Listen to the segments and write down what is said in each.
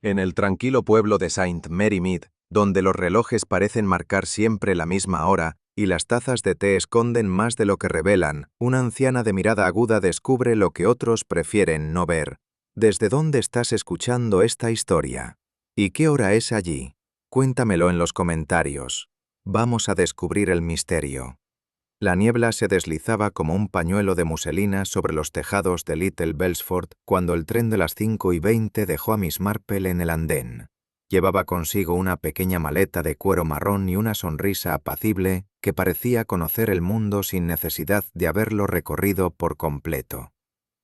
En el tranquilo pueblo de Saint Mary Mead, donde los relojes parecen marcar siempre la misma hora y las tazas de té esconden más de lo que revelan, una anciana de mirada aguda descubre lo que otros prefieren no ver. ¿Desde dónde estás escuchando esta historia? ¿Y qué hora es allí? Cuéntamelo en los comentarios. Vamos a descubrir el misterio. La niebla se deslizaba como un pañuelo de muselina sobre los tejados de Little Belford cuando el tren de las 5:20 dejó a Miss Marple en el andén. Llevaba consigo una pequeña maleta de cuero marrón y una sonrisa apacible que parecía conocer el mundo sin necesidad de haberlo recorrido por completo.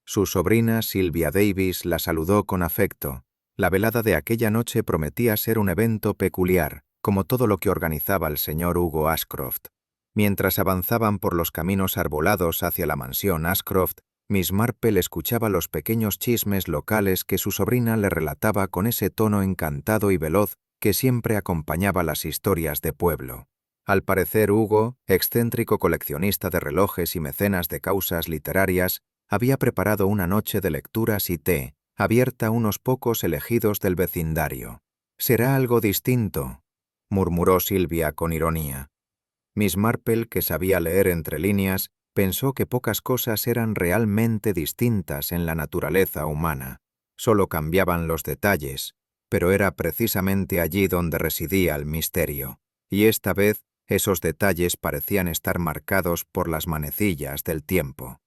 Su sobrina Sylvia Davis la saludó con afecto. La velada de aquella noche prometía ser un evento peculiar, como todo lo que organizaba el señor Hugo Ashcroft. Mientras avanzaban por los caminos arbolados hacia la mansión Ashcroft, Miss Marple escuchaba los pequeños chismes locales que su sobrina le relataba con ese tono encantado y veloz que siempre acompañaba las historias de pueblo. Al parecer, Hugo, excéntrico coleccionista de relojes y mecenas de causas literarias, había preparado una noche de lecturas y té, abierta a unos pocos elegidos del vecindario. «Será algo distinto», murmuró Sylvia con ironía. Miss Marple, que sabía leer entre líneas, pensó que pocas cosas eran realmente distintas en la naturaleza humana. Solo cambiaban los detalles, pero era precisamente allí donde residía el misterio. Y esta vez, esos detalles parecían estar marcados por las manecillas del tiempo.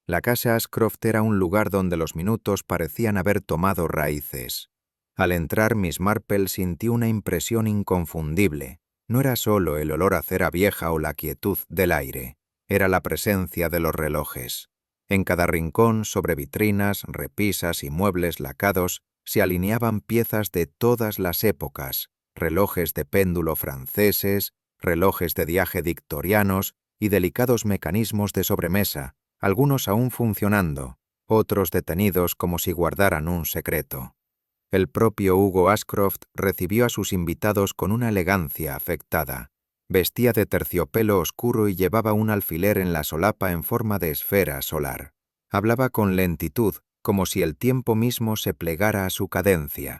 La casa Ashcroft era un lugar donde los minutos parecían haber tomado raíces. Al entrar, Miss Marple sintió una impresión inconfundible. No era solo el olor a cera vieja o la quietud del aire, era la presencia de los relojes. En cada rincón, sobre vitrinas, repisas y muebles lacados, se alineaban piezas de todas las épocas, relojes de péndulo franceses, relojes de diaje victorianos y delicados mecanismos de sobremesa, algunos aún funcionando, otros detenidos como si guardaran un secreto. El propio Hugo Ashcroft recibió a sus invitados con una elegancia afectada. Vestía de terciopelo oscuro y llevaba un alfiler en la solapa en forma de esfera solar. Hablaba con lentitud, como si el tiempo mismo se plegara a su cadencia.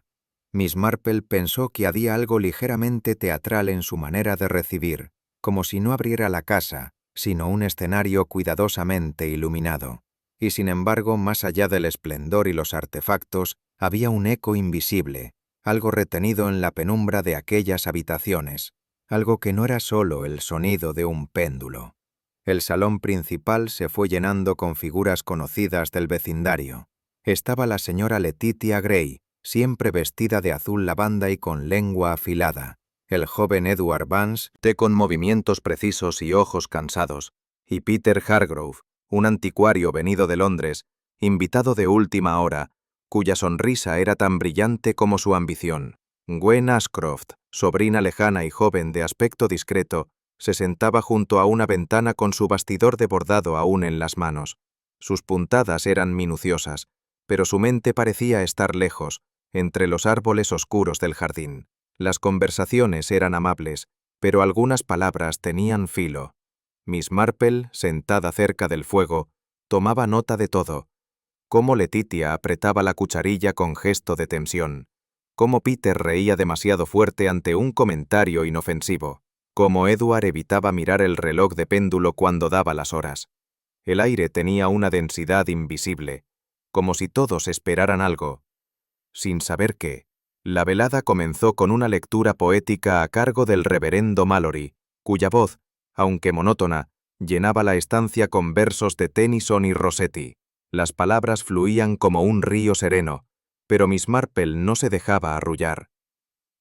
Miss Marple pensó que había algo ligeramente teatral en su manera de recibir, como si no abriera la casa, sino un escenario cuidadosamente iluminado. Y sin embargo, más allá del esplendor y los artefactos, había un eco invisible, algo retenido en la penumbra de aquellas habitaciones, algo que no era solo el sonido de un péndulo. El salón principal se fue llenando con figuras conocidas del vecindario. Estaba la señora Letitia Gray, siempre vestida de azul lavanda y con lengua afilada, el joven Edward Vance, con movimientos precisos y ojos cansados, y Peter Hargrove, un anticuario venido de Londres, invitado de última hora, cuya sonrisa era tan brillante como su ambición. Gwen Ashcroft, sobrina lejana y joven de aspecto discreto, se sentaba junto a una ventana con su bastidor de bordado aún en las manos. Sus puntadas eran minuciosas, pero su mente parecía estar lejos, entre los árboles oscuros del jardín. Las conversaciones eran amables, pero algunas palabras tenían filo. Miss Marple, sentada cerca del fuego, tomaba nota de todo. Cómo Letitia apretaba la cucharilla con gesto de tensión, cómo Peter reía demasiado fuerte ante un comentario inofensivo, cómo Edward evitaba mirar el reloj de péndulo cuando daba las horas. El aire tenía una densidad invisible, como si todos esperaran algo. Sin saber qué, la velada comenzó con una lectura poética a cargo del reverendo Mallory, cuya voz, aunque monótona, llenaba la estancia con versos de Tennyson y Rossetti. Las palabras fluían como un río sereno, pero Miss Marple no se dejaba arrullar.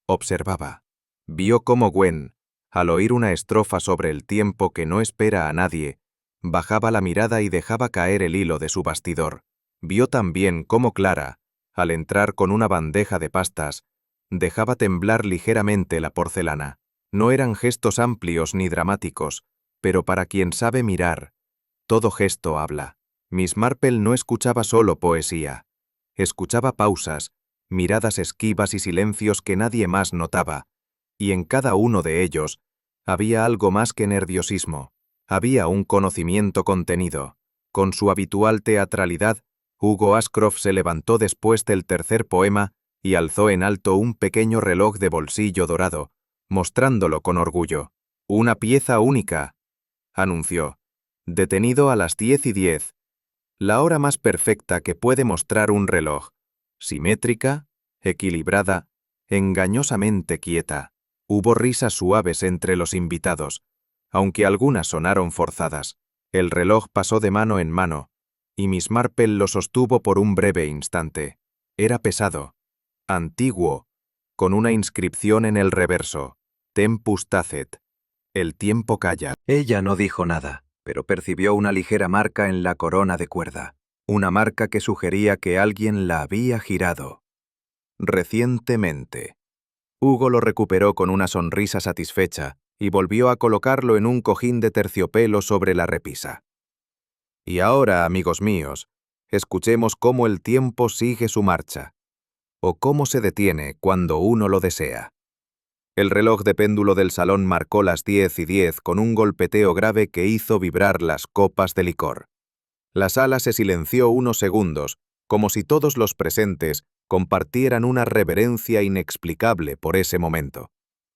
Observaba. Vio cómo Gwen, al oír una estrofa sobre el tiempo que no espera a nadie, bajaba la mirada y dejaba caer el hilo de su bastidor. Vio también cómo Clara, al entrar con una bandeja de pastas, dejaba temblar ligeramente la porcelana. No eran gestos amplios ni dramáticos, pero para quien sabe mirar, todo gesto habla. Miss Marple no escuchaba solo poesía. Escuchaba pausas, miradas esquivas y silencios que nadie más notaba, y en cada uno de ellos había algo más que nerviosismo. Había un conocimiento contenido. Con su habitual teatralidad, Hugo Ashcroft se levantó después del tercer poema y alzó en alto un pequeño reloj de bolsillo dorado, mostrándolo con orgullo. «Una pieza única», anunció. «Detenido a las 10:10. La hora más perfecta que puede mostrar un reloj. Simétrica, equilibrada, engañosamente quieta». Hubo risas suaves entre los invitados, aunque algunas sonaron forzadas. El reloj pasó de mano en mano, y Miss Marple lo sostuvo por un breve instante. Era pesado, antiguo, con una inscripción en el reverso: Tempus tacet. El tiempo calla. Ella no dijo nada, pero percibió una ligera marca en la corona de cuerda, una marca que sugería que alguien la había girado. Recientemente. Hugo lo recuperó con una sonrisa satisfecha y volvió a colocarlo en un cojín de terciopelo sobre la repisa. Y ahora, amigos míos, escuchemos cómo el tiempo sigue su marcha, o cómo se detiene cuando uno lo desea. El reloj de péndulo del salón marcó las 10:10 con un golpeteo grave que hizo vibrar las copas de licor. La sala se silenció unos segundos, como si todos los presentes compartieran una reverencia inexplicable por ese momento.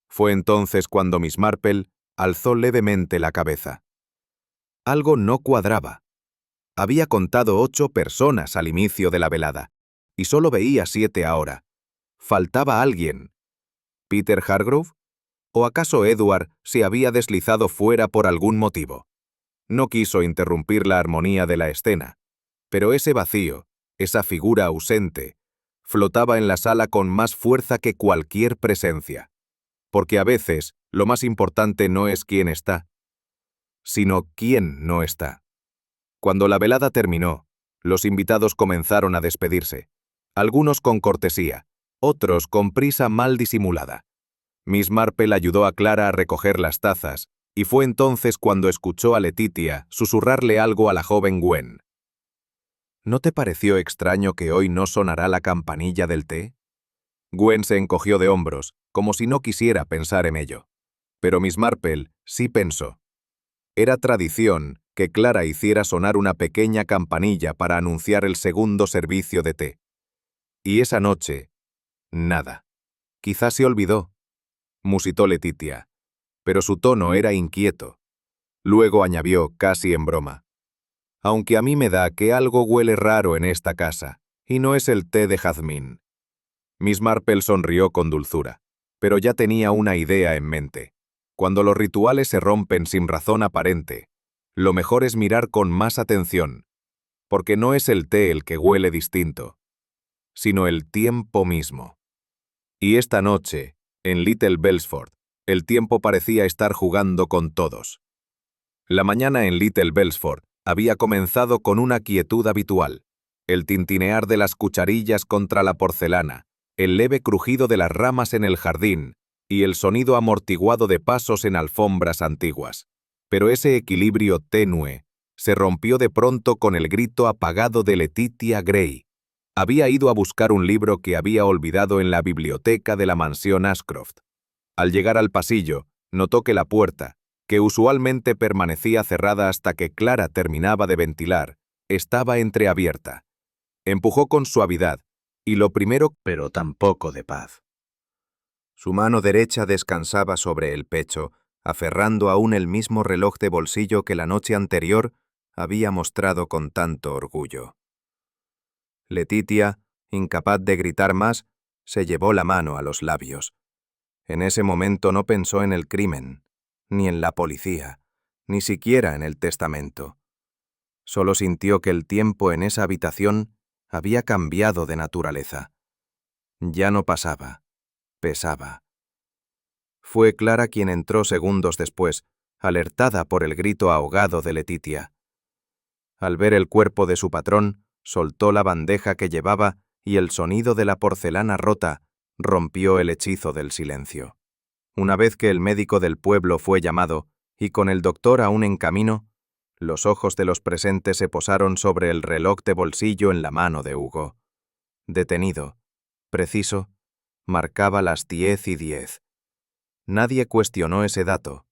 Fue entonces cuando Miss Marple alzó levemente la cabeza. Algo no cuadraba. Había contado 8 personas al inicio de la velada, y solo veía 7 ahora. Faltaba alguien. ¿Peter Hargrove? ¿O acaso Edward se había deslizado fuera por algún motivo? No quiso interrumpir la armonía de la escena, pero ese vacío, esa figura ausente, flotaba en la sala con más fuerza que cualquier presencia. Porque a veces lo más importante no es quién está, sino quién no está. Cuando la velada terminó, los invitados comenzaron a despedirse, algunos con cortesía, otros con prisa mal disimulada. Miss Marple ayudó a Clara a recoger las tazas, y fue entonces cuando escuchó a Letitia susurrarle algo a la joven Gwen. ¿No te pareció extraño que hoy no sonará la campanilla del té? Gwen se encogió de hombros, como si no quisiera pensar en ello. Pero Miss Marple sí pensó. Era tradición que Clara hiciera sonar una pequeña campanilla para anunciar el segundo servicio de té. Y esa noche, nada. Quizás se olvidó, musitó Letitia, pero su tono era inquieto. Luego añadió, casi en broma: aunque a mí me da que algo huele raro en esta casa, y no es el té de jazmín. Miss Marple sonrió con dulzura, pero ya tenía una idea en mente. Cuando los rituales se rompen sin razón aparente, lo mejor es mirar con más atención, porque no es el té el que huele distinto, sino el tiempo mismo. Y esta noche, en Little Belford, el tiempo parecía estar jugando con todos. La mañana en Little Belford había comenzado con una quietud habitual, el tintinear de las cucharillas contra la porcelana, el leve crujido de las ramas en el jardín y el sonido amortiguado de pasos en alfombras antiguas. Pero ese equilibrio tenue se rompió de pronto con el grito apagado de Letitia Gray. Había ido a buscar un libro que había olvidado en la biblioteca de la mansión Ashcroft. Al llegar al pasillo, notó que la puerta, que usualmente permanecía cerrada hasta que Clara terminaba de ventilar, estaba entreabierta. Empujó con suavidad, y lo primero, pero tampoco de paz. Su mano derecha descansaba sobre el pecho, aferrando aún el mismo reloj de bolsillo que la noche anterior había mostrado con tanto orgullo. Letitia, incapaz de gritar más, se llevó la mano a los labios. En ese momento no pensó en el crimen, ni en la policía, ni siquiera en el testamento. Solo sintió que el tiempo en esa habitación había cambiado de naturaleza. Ya no pasaba, pesaba. Fue Clara quien entró segundos después, alertada por el grito ahogado de Letitia. Al ver el cuerpo de su patrón, soltó la bandeja que llevaba y el sonido de la porcelana rota rompió el hechizo del silencio. Una vez que el médico del pueblo fue llamado, y con el doctor aún en camino, los ojos de los presentes se posaron sobre el reloj de bolsillo en la mano de Hugo. Detenido, preciso, marcaba las 10:10. Nadie cuestionó ese dato.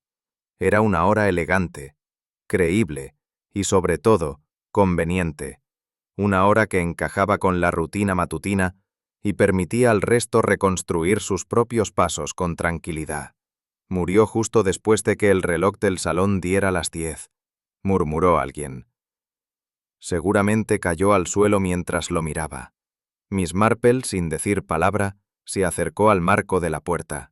Era una hora elegante, creíble y, sobre todo, conveniente. Una hora que encajaba con la rutina matutina y permitía al resto reconstruir sus propios pasos con tranquilidad. Murió justo después de que el reloj del salón diera las 10, murmuró alguien. Seguramente cayó al suelo mientras lo miraba. Miss Marple, sin decir palabra, se acercó al marco de la puerta.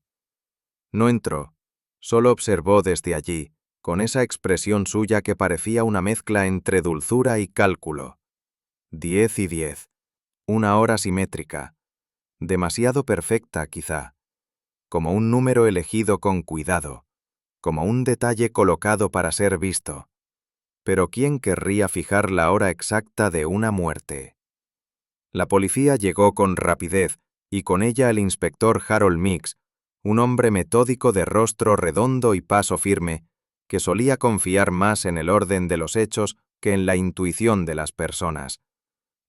No entró, solo observó desde allí, con esa expresión suya que parecía una mezcla entre dulzura y cálculo. 10 y 10. Una hora simétrica. Demasiado perfecta, quizá. Como un número elegido con cuidado. Como un detalle colocado para ser visto. Pero ¿quién querría fijar la hora exacta de una muerte? La policía llegó con rapidez, y con ella el inspector Harold Meeks, un hombre metódico de rostro redondo y paso firme, que solía confiar más en el orden de los hechos que en la intuición de las personas.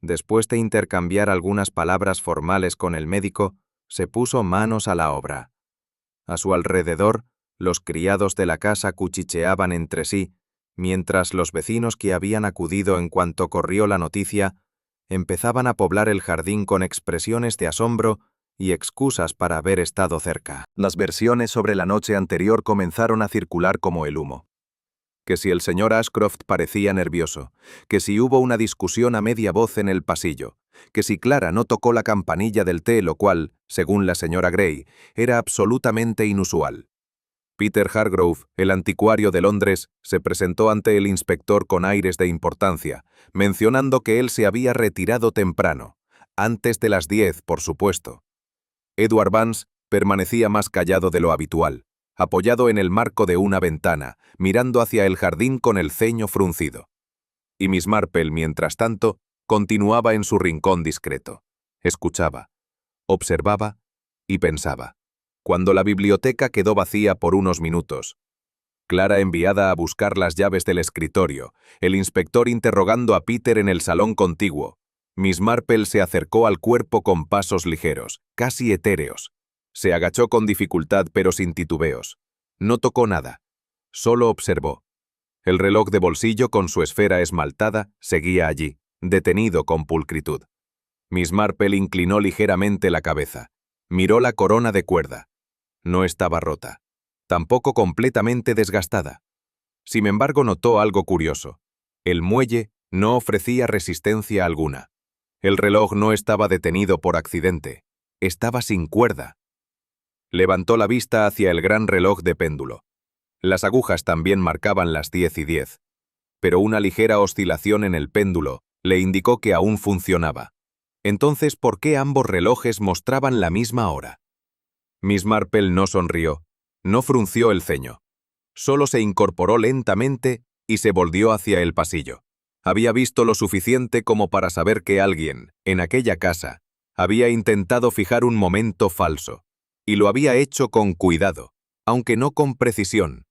Después de intercambiar algunas palabras formales con el médico, se puso manos a la obra. A su alrededor, los criados de la casa cuchicheaban entre sí, mientras los vecinos que habían acudido en cuanto corrió la noticia, empezaban a poblar el jardín con expresiones de asombro y excusas para haber estado cerca. Las versiones sobre la noche anterior comenzaron a circular como el humo. Que si el señor Ashcroft parecía nervioso, que si hubo una discusión a media voz en el pasillo, que si Clara no tocó la campanilla del té, lo cual, según la señora Gray, era absolutamente inusual. Peter Hargrove, el anticuario de Londres, se presentó ante el inspector con aires de importancia, mencionando que él se había retirado temprano, antes de las 10, por supuesto. Edward Vance permanecía más callado de lo habitual, apoyado en el marco de una ventana, mirando hacia el jardín con el ceño fruncido. Y Miss Marple, mientras tanto, continuaba en su rincón discreto. Escuchaba, observaba y pensaba. Cuando la biblioteca quedó vacía por unos minutos, Clara enviada a buscar las llaves del escritorio, el inspector interrogando a Peter en el salón contiguo, Miss Marple se acercó al cuerpo con pasos ligeros, casi etéreos. Se agachó con dificultad pero sin titubeos. No tocó nada. Solo observó. El reloj de bolsillo con su esfera esmaltada seguía allí, detenido con pulcritud. Miss Marple inclinó ligeramente la cabeza. Miró la corona de cuerda. No estaba rota. Tampoco completamente desgastada. Sin embargo, notó algo curioso. El muelle no ofrecía resistencia alguna. El reloj no estaba detenido por accidente. Estaba sin cuerda. Levantó la vista hacia el gran reloj de péndulo. Las agujas también marcaban las 10 y 10. Pero una ligera oscilación en el péndulo le indicó que aún funcionaba. Entonces, ¿por qué ambos relojes mostraban la misma hora? Miss Marple no sonrió, no frunció el ceño. Solo se incorporó lentamente y se volvió hacia el pasillo. Había visto lo suficiente como para saber que alguien, en aquella casa, había intentado fijar un momento falso, y lo había hecho con cuidado, aunque no con precisión,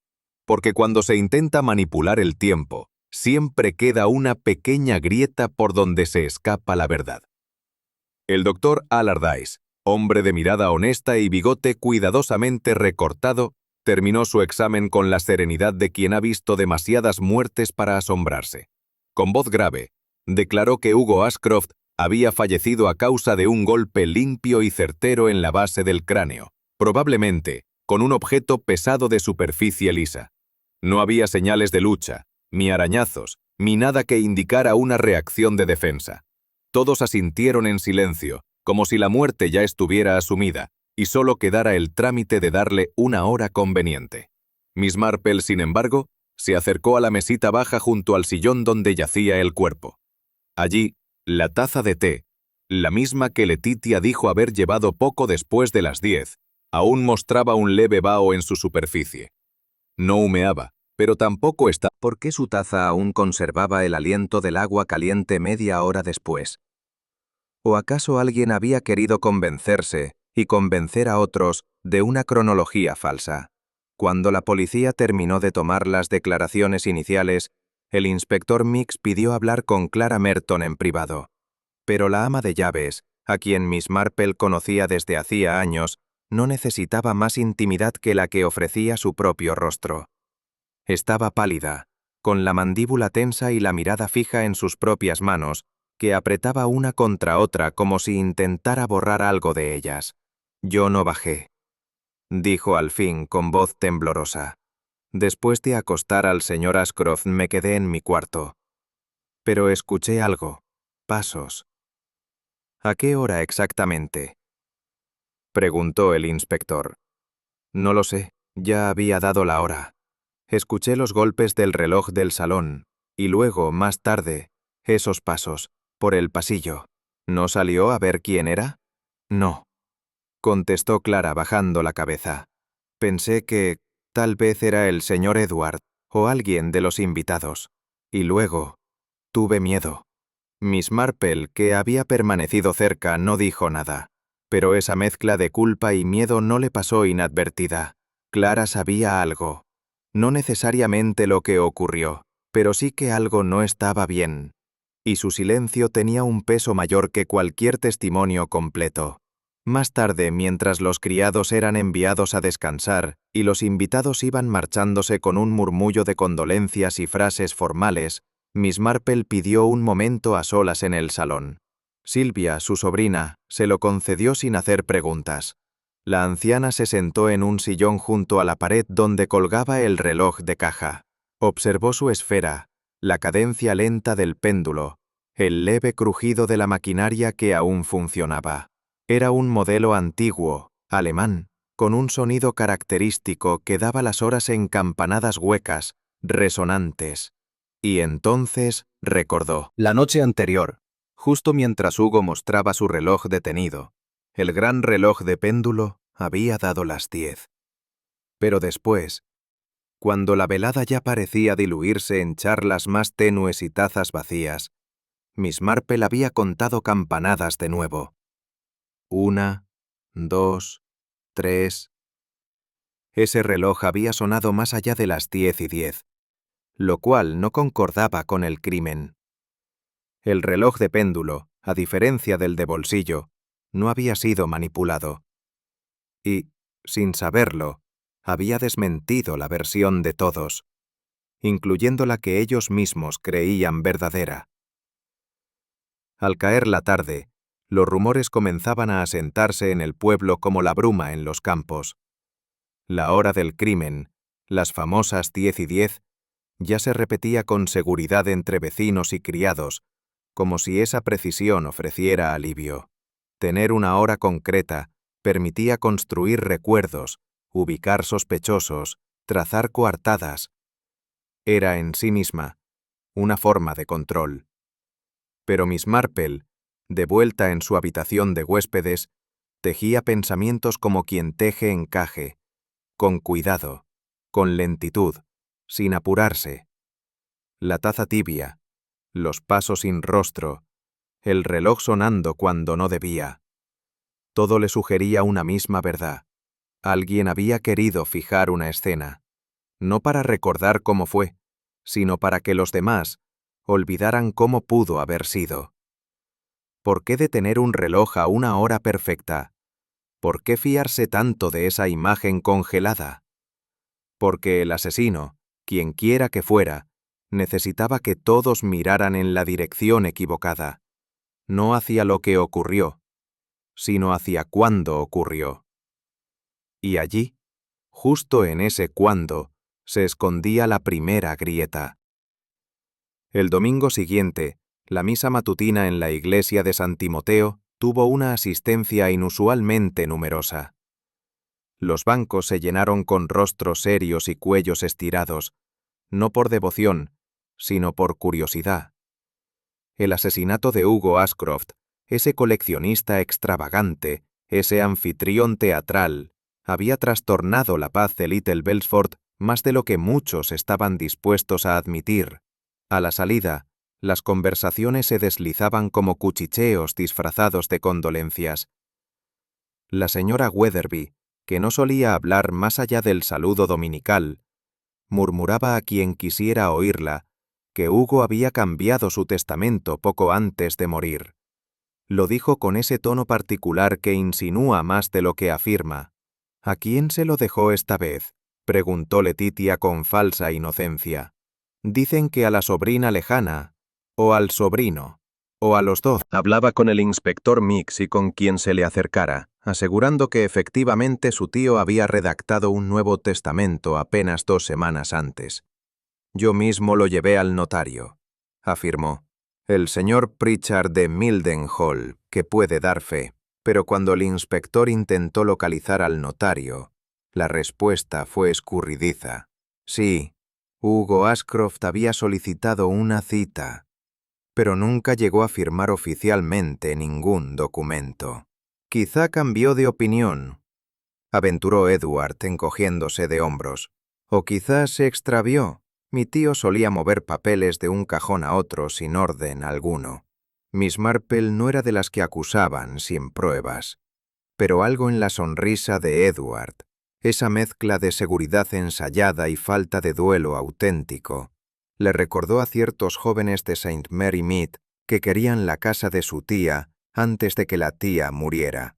porque cuando se intenta manipular el tiempo, siempre queda una pequeña grieta por donde se escapa la verdad. El doctor Allardyce, hombre de mirada honesta y bigote cuidadosamente recortado, terminó su examen con la serenidad de quien ha visto demasiadas muertes para asombrarse. Con voz grave, declaró que Hugo Ashcroft había fallecido a causa de un golpe limpio y certero en la base del cráneo, probablemente con un objeto pesado de superficie lisa. No había señales de lucha, ni arañazos, ni nada que indicara una reacción de defensa. Todos asintieron en silencio, como si la muerte ya estuviera asumida, y solo quedara el trámite de darle una hora conveniente. Miss Marple, sin embargo, se acercó a la mesita baja junto al sillón donde yacía el cuerpo. Allí, la taza de té, la misma que Letitia dijo haber llevado poco después de las 10, aún mostraba un leve vaho en su superficie. No humeaba, pero tampoco estaba. ¿Por qué su taza aún conservaba el aliento del agua caliente media hora después? ¿O acaso alguien había querido convencerse y convencer a otros de una cronología falsa? Cuando la policía terminó de tomar las declaraciones iniciales, el inspector Meeks pidió hablar con Clara Merton en privado. Pero la ama de llaves, a quien Miss Marple conocía desde hacía años, no necesitaba más intimidad que la que ofrecía su propio rostro. Estaba pálida, con la mandíbula tensa y la mirada fija en sus propias manos, que apretaba una contra otra como si intentara borrar algo de ellas. Yo no bajé, dijo al fin con voz temblorosa. Después de acostar al señor Ashcroft me quedé en mi cuarto. Pero escuché algo. Pasos. ¿A qué hora exactamente?, preguntó el inspector. No lo sé, ya había dado la hora. Escuché los golpes del reloj del salón, y luego, más tarde, esos pasos, por el pasillo. ¿No salió a ver quién era? No, contestó Clara bajando la cabeza. Pensé que tal vez era el señor Edward o alguien de los invitados. Y luego, tuve miedo. Miss Marple, que había permanecido cerca, no dijo nada. Pero esa mezcla de culpa y miedo no le pasó inadvertida. Clara sabía algo. No necesariamente lo que ocurrió, pero sí que algo no estaba bien. Y su silencio tenía un peso mayor que cualquier testimonio completo. Más tarde, mientras los criados eran enviados a descansar y los invitados iban marchándose con un murmullo de condolencias y frases formales, Miss Marple pidió un momento a solas en el salón. Silvia, su sobrina, se lo concedió sin hacer preguntas. La anciana se sentó en un sillón junto a la pared donde colgaba el reloj de caja. Observó su esfera, la cadencia lenta del péndulo, el leve crujido de la maquinaria que aún funcionaba. Era un modelo antiguo, alemán, con un sonido característico que daba las horas en campanadas huecas, resonantes. Y entonces recordó. La noche anterior, justo mientras Hugo mostraba su reloj detenido, el gran reloj de péndulo había dado las 10. Pero después, cuando la velada ya parecía diluirse en charlas más tenues y tazas vacías, Miss Marple había contado campanadas de nuevo. 1, 2, 3. Ese reloj había sonado más allá de las 10:10, lo cual no concordaba con el crimen. El reloj de péndulo, a diferencia del de bolsillo, no había sido manipulado. Y, sin saberlo, había desmentido la versión de todos, incluyendo la que ellos mismos creían verdadera. Al caer la tarde, los rumores comenzaban a asentarse en el pueblo como la bruma en los campos. La hora del crimen, las famosas 10:10, ya se repetía con seguridad entre vecinos y criados, como si esa precisión ofreciera alivio. Tener una hora concreta permitía construir recuerdos, ubicar sospechosos, trazar coartadas. Era en sí misma una forma de control. Pero Miss Marple, de vuelta en su habitación de huéspedes, tejía pensamientos como quien teje encaje, con cuidado, con lentitud, sin apurarse. La taza tibia, los pasos sin rostro, el reloj sonando cuando no debía. Todo le sugería una misma verdad. Alguien había querido fijar una escena, no para recordar cómo fue, sino para que los demás olvidaran cómo pudo haber sido. ¿Por qué detener un reloj a una hora perfecta? ¿Por qué fiarse tanto de esa imagen congelada? Porque el asesino, quien quiera que fuera, necesitaba que todos miraran en la dirección equivocada, no hacia lo que ocurrió, sino hacia cuándo ocurrió. Y allí, justo en ese cuándo, se escondía la primera grieta. El domingo siguiente, la misa matutina en la iglesia de San Timoteo tuvo una asistencia inusualmente numerosa. Los bancos se llenaron con rostros serios y cuellos estirados, no por devoción, sino por curiosidad. El asesinato de Hugo Ashcroft, ese coleccionista extravagante, ese anfitrión teatral, había trastornado la paz de Little Belford más de lo que muchos estaban dispuestos a admitir. A la salida, las conversaciones se deslizaban como cuchicheos disfrazados de condolencias. La señora Weatherby, que no solía hablar más allá del saludo dominical, murmuraba a quien quisiera oírla que Hugo había cambiado su testamento poco antes de morir. Lo dijo con ese tono particular que insinúa más de lo que afirma. ¿A quién se lo dejó esta vez?, preguntó Letitia con falsa inocencia. Dicen que a la sobrina lejana, o al sobrino. o a los 12. Hablaba con el inspector Mix y con quien se le acercara, asegurando que efectivamente su tío había redactado un nuevo testamento apenas 2 semanas antes. Yo mismo lo llevé al notario, afirmó. El señor Pritchard de Mildenhall, que puede dar fe, pero cuando el inspector intentó localizar al notario, la respuesta fue escurridiza. Sí, Hugo Ashcroft había solicitado una cita, pero nunca llegó a firmar oficialmente ningún documento. Quizá cambió de opinión, aventuró Edward encogiéndose de hombros. O quizá se extravió. Mi tío solía mover papeles de un cajón a otro sin orden alguno. Miss Marple no era de las que acusaban sin pruebas. Pero algo en la sonrisa de Edward, esa mezcla de seguridad ensayada y falta de duelo auténtico, le recordó a ciertos jóvenes de St. Mary Mead que querían la casa de su tía antes de que la tía muriera.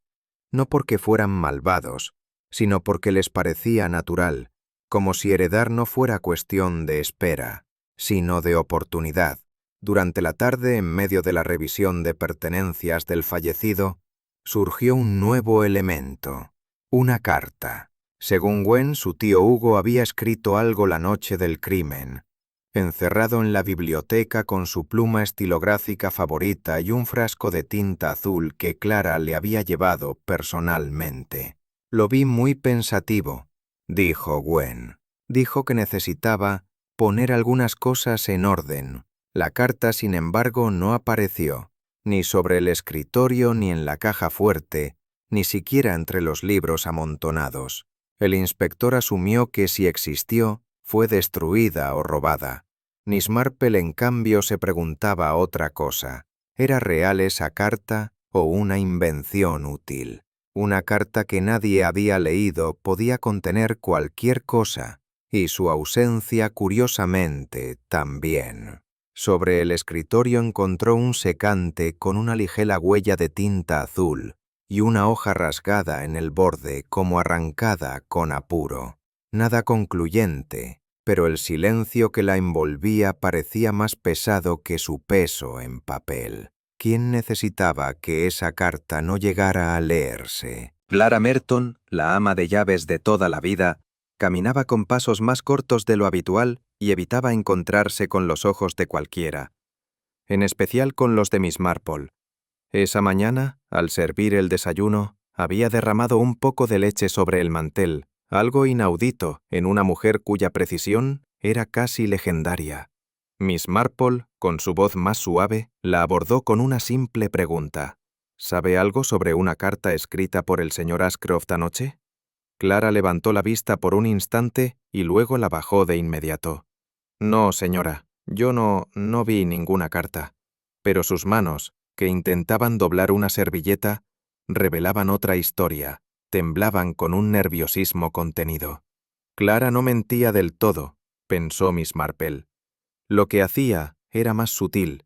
No porque fueran malvados, sino porque les parecía natural, como si heredar no fuera cuestión de espera, sino de oportunidad. Durante la tarde, en medio de la revisión de pertenencias del fallecido, surgió un nuevo elemento, una carta. Según Gwen, su tío Hugo había escrito algo la noche del crimen, encerrado en la biblioteca con su pluma estilográfica favorita y un frasco de tinta azul que Clara le había llevado personalmente. Lo vi muy pensativo, dijo Gwen. Dijo que necesitaba poner algunas cosas en orden. La carta, sin embargo, no apareció, ni sobre el escritorio ni en la caja fuerte, ni siquiera entre los libros amontonados. El inspector asumió que si existió, fue destruida o robada. Miss Marple, en cambio, se preguntaba otra cosa. ¿Era real esa carta o una invención útil? Una carta que nadie había leído podía contener cualquier cosa, y su ausencia, curiosamente, también. Sobre el escritorio encontró un secante con una ligera huella de tinta azul y una hoja rasgada en el borde como arrancada con apuro. Nada concluyente, pero el silencio que la envolvía parecía más pesado que su peso en papel. ¿Quién necesitaba que esa carta no llegara a leerse? Clara Merton, la ama de llaves de toda la vida, caminaba con pasos más cortos de lo habitual y evitaba encontrarse con los ojos de cualquiera, en especial con los de Miss Marple. Esa mañana, al servir el desayuno, había derramado un poco de leche sobre el mantel, algo inaudito en una mujer cuya precisión era casi legendaria. Miss Marple, con su voz más suave, la abordó con una simple pregunta. ¿Sabe algo sobre una carta escrita por el señor Ashcroft anoche? Clara levantó la vista por un instante y luego la bajó de inmediato. No, señora, yo no vi ninguna carta. Pero sus manos, que intentaban doblar una servilleta, revelaban otra historia, temblaban con un nerviosismo contenido. Clara no mentía del todo, pensó Miss Marple. Lo que hacía era más sutil.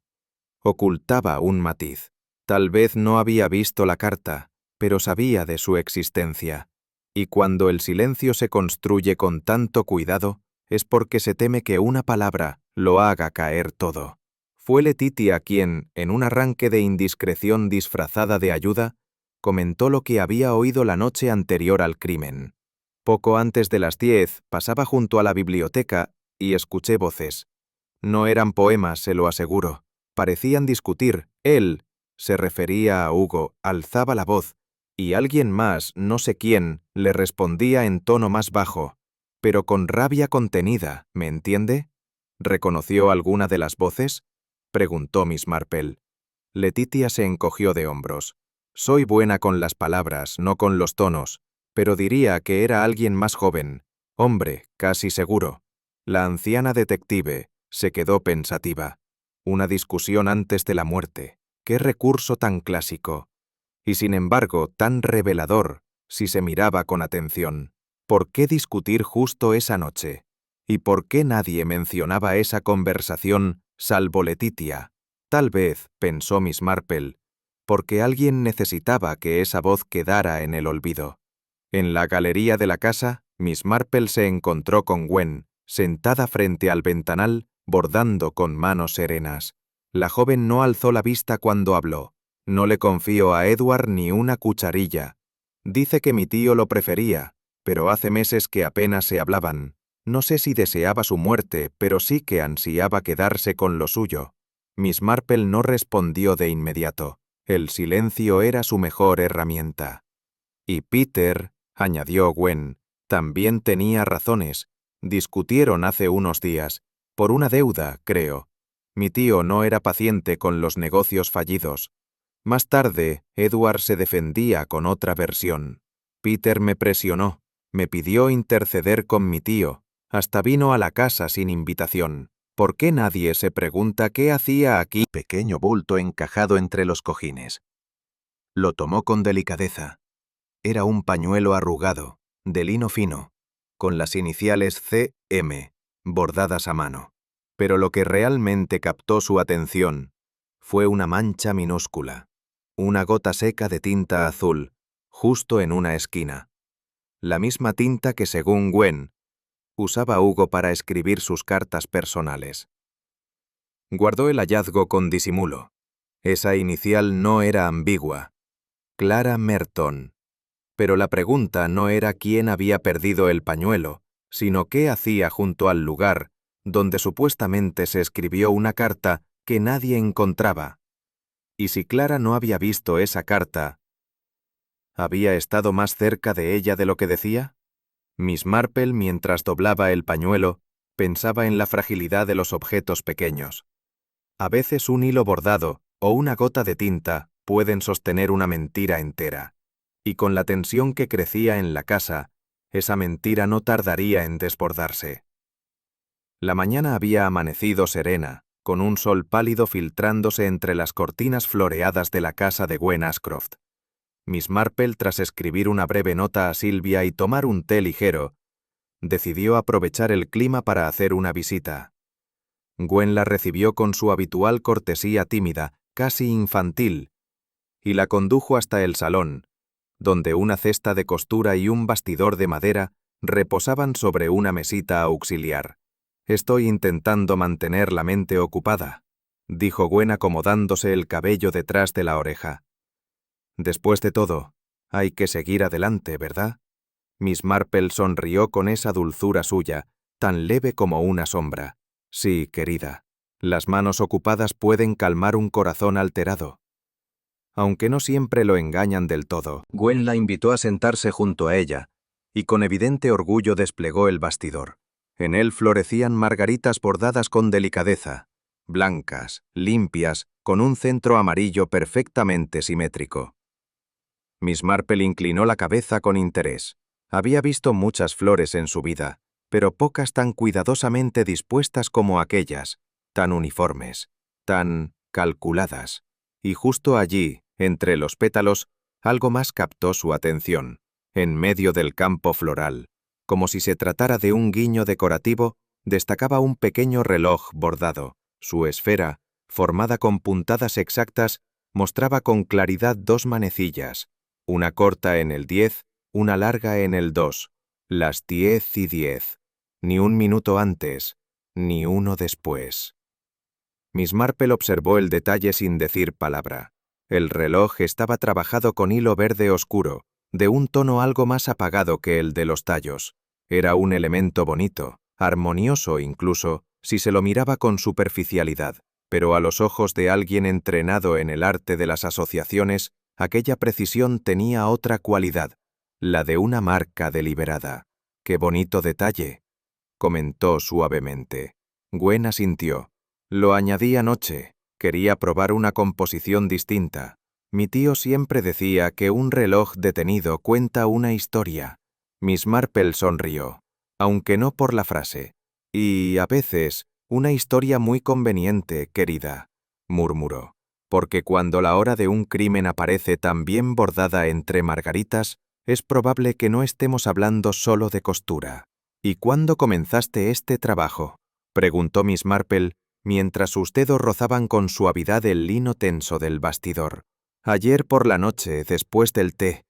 Ocultaba un matiz. Tal vez no había visto la carta, pero sabía de su existencia. Y cuando el silencio se construye con tanto cuidado, es porque se teme que una palabra lo haga caer todo. Fue Letitia quien, en un arranque de indiscreción disfrazada de ayuda, comentó lo que había oído la noche anterior al crimen. Poco antes de las 10 pasaba junto a la biblioteca y escuché voces. No eran poemas, se lo aseguro. Parecían discutir. Él, se refería a Hugo, alzaba la voz, y alguien más, no sé quién, le respondía en tono más bajo, pero con rabia contenida, ¿me entiende? ¿Reconoció alguna de las voces? Preguntó Miss Marple. Letitia se encogió de hombros. Soy buena con las palabras, no con los tonos, pero diría que era alguien más joven. Hombre, casi seguro. La anciana detective se quedó pensativa. Una discusión antes de la muerte. Qué recurso tan clásico. Y sin embargo, tan revelador, si se miraba con atención. ¿Por qué discutir justo esa noche? ¿Y por qué nadie mencionaba esa conversación salvo Letitia? Tal vez, pensó Miss Marple, porque alguien necesitaba que esa voz quedara en el olvido. En la galería de la casa, Miss Marple se encontró con Gwen, sentada frente al ventanal, bordando con manos serenas. La joven no alzó la vista cuando habló. No le confío a Edward ni una cucharilla. Dice que mi tío lo prefería, pero hace meses que apenas se hablaban. No sé si deseaba su muerte, pero sí que ansiaba quedarse con lo suyo. Miss Marple no respondió de inmediato. El silencio era su mejor herramienta. Y Peter, añadió Gwen, también tenía razones. Discutieron hace unos días, por una deuda, creo. Mi tío no era paciente con los negocios fallidos. Más tarde, Edward se defendía con otra versión. Peter me presionó, me pidió interceder con mi tío, hasta vino a la casa sin invitación. ¿Por qué nadie se pregunta qué hacía aquí? Pequeño bulto encajado entre los cojines. Lo tomó con delicadeza. Era un pañuelo arrugado, de lino fino, con las iniciales C.M. bordadas a mano. Pero lo que realmente captó su atención fue una mancha minúscula, una gota seca de tinta azul, justo en una esquina. La misma tinta que, según Gwen, usaba Hugo para escribir sus cartas personales. Guardó el hallazgo con disimulo. Esa inicial no era ambigua. Clara Merton. Pero la pregunta no era quién había perdido el pañuelo, sino qué hacía junto al lugar donde supuestamente se escribió una carta que nadie encontraba. Y si Clara no había visto esa carta, ¿había estado más cerca de ella de lo que decía? Miss Marple, mientras doblaba el pañuelo, pensaba en la fragilidad de los objetos pequeños. A veces un hilo bordado o una gota de tinta pueden sostener una mentira entera. Y con la tensión que crecía en la casa, esa mentira no tardaría en desbordarse. La mañana había amanecido serena, con un sol pálido filtrándose entre las cortinas floreadas de la casa de Gwen Ashcroft. Miss Marple, tras escribir una breve nota a Silvia y tomar un té ligero, decidió aprovechar el clima para hacer una visita. Gwen la recibió con su habitual cortesía tímida, casi infantil, y la condujo hasta el salón, donde una cesta de costura y un bastidor de madera reposaban sobre una mesita auxiliar. «Estoy intentando mantener la mente ocupada», dijo Gwen acomodándose el cabello detrás de la oreja. «Después de todo, hay que seguir adelante, ¿verdad?» Miss Marple sonrió con esa dulzura suya, tan leve como una sombra. «Sí, querida, las manos ocupadas pueden calmar un corazón alterado. Aunque no siempre lo engañan del todo». Gwen la invitó a sentarse junto a ella, y con evidente orgullo desplegó el bastidor. En él florecían margaritas bordadas con delicadeza, blancas, limpias, con un centro amarillo perfectamente simétrico. Miss Marple inclinó la cabeza con interés. Había visto muchas flores en su vida, pero pocas tan cuidadosamente dispuestas como aquellas, tan uniformes, tan calculadas. Y justo allí, entre los pétalos, algo más captó su atención. En medio del campo floral, como si se tratara de un guiño decorativo, destacaba un pequeño reloj bordado. Su esfera, formada con puntadas exactas, mostraba con claridad dos manecillas, una corta en el 10, una larga en el 2, las 10:10. Ni un minuto antes, ni uno después. Miss Marple observó el detalle sin decir palabra. El reloj estaba trabajado con hilo verde oscuro, de un tono algo más apagado que el de los tallos. Era un elemento bonito, armonioso incluso, si se lo miraba con superficialidad, pero a los ojos de alguien entrenado en el arte de las asociaciones, aquella precisión tenía otra cualidad, la de una marca deliberada. «Qué bonito detalle», comentó suavemente. Gwen asintió. «Lo añadí anoche. Quería probar una composición distinta. Mi tío siempre decía que un reloj detenido cuenta una historia». Miss Marple sonrió, aunque no por la frase. «Y, a veces, una historia muy conveniente, querida», murmuró. «Porque cuando la hora de un crimen aparece tan bien bordada entre margaritas, es probable que no estemos hablando solo de costura». «¿Y cuándo comenzaste este trabajo?», preguntó Miss Marple, mientras sus dedos rozaban con suavidad el lino tenso del bastidor. «Ayer por la noche, después del té»,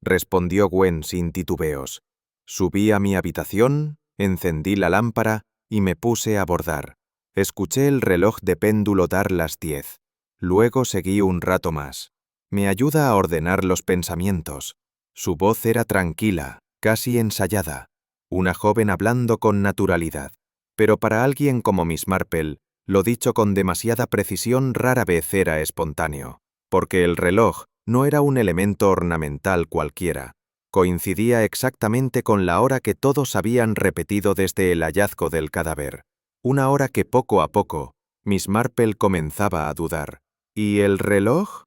respondió Gwen sin titubeos. «Subí a mi habitación, encendí la lámpara y me puse a bordar. Escuché el reloj de péndulo dar las 10. Luego seguí un rato más. Me ayuda a ordenar los pensamientos. Su voz era tranquila, casi ensayada. Una joven hablando con naturalidad. Pero para alguien como Miss Marple, lo dicho con demasiada precisión rara vez era espontáneo. Porque el reloj no era un elemento ornamental cualquiera. Coincidía exactamente con la hora que todos habían repetido desde el hallazgo del cadáver. Una hora que poco a poco, Miss Marple comenzaba a dudar. ¿Y el reloj?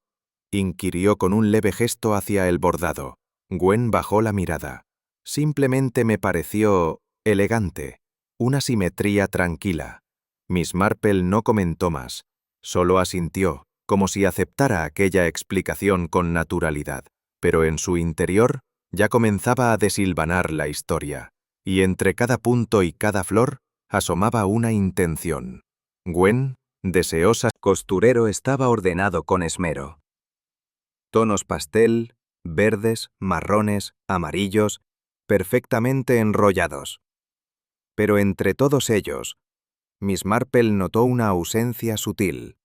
Inquirió con un leve gesto hacia el bordado. Gwen bajó la mirada. Simplemente me pareció elegante. Una simetría tranquila. Miss Marple no comentó más. Solo asintió, como si aceptara aquella explicación con naturalidad. Pero en su interior ya comenzaba a desilvanar la historia. Y entre cada punto y cada flor asomaba una intención. Gwen, deseosa, costurero estaba ordenado con esmero. Tonos pastel, verdes, marrones, amarillos, perfectamente enrollados. Pero entre todos ellos, Miss Marple notó una ausencia sutil.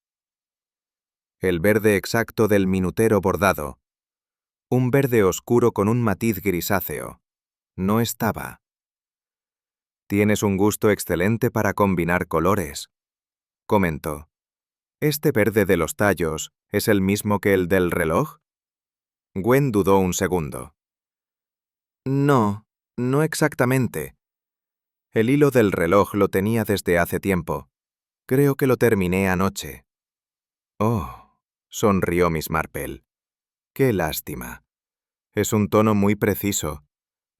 El verde exacto del minutero bordado, un verde oscuro con un matiz grisáceo, no estaba. «Tienes un gusto excelente para combinar colores», comentó. «¿Este verde de los tallos es el mismo que el del reloj?» Gwen dudó un segundo. «No, no exactamente. El hilo del reloj lo tenía desde hace tiempo. Creo que lo terminé anoche». «Oh», sonrió Miss Marple. «Qué lástima. Es un tono muy preciso,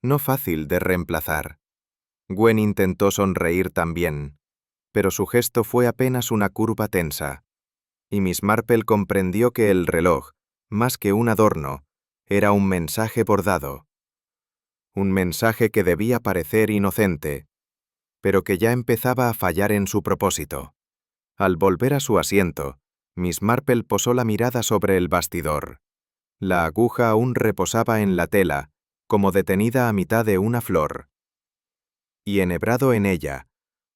no fácil de reemplazar». Gwen intentó sonreír también, pero su gesto fue apenas una curva tensa, y Miss Marple comprendió que el reloj, más que un adorno, era un mensaje bordado. Un mensaje que debía parecer inocente, pero que ya empezaba a fallar en su propósito. Al volver a su asiento, Miss Marple posó la mirada sobre el bastidor. La aguja aún reposaba en la tela, como detenida a mitad de una flor. Y enhebrado en ella,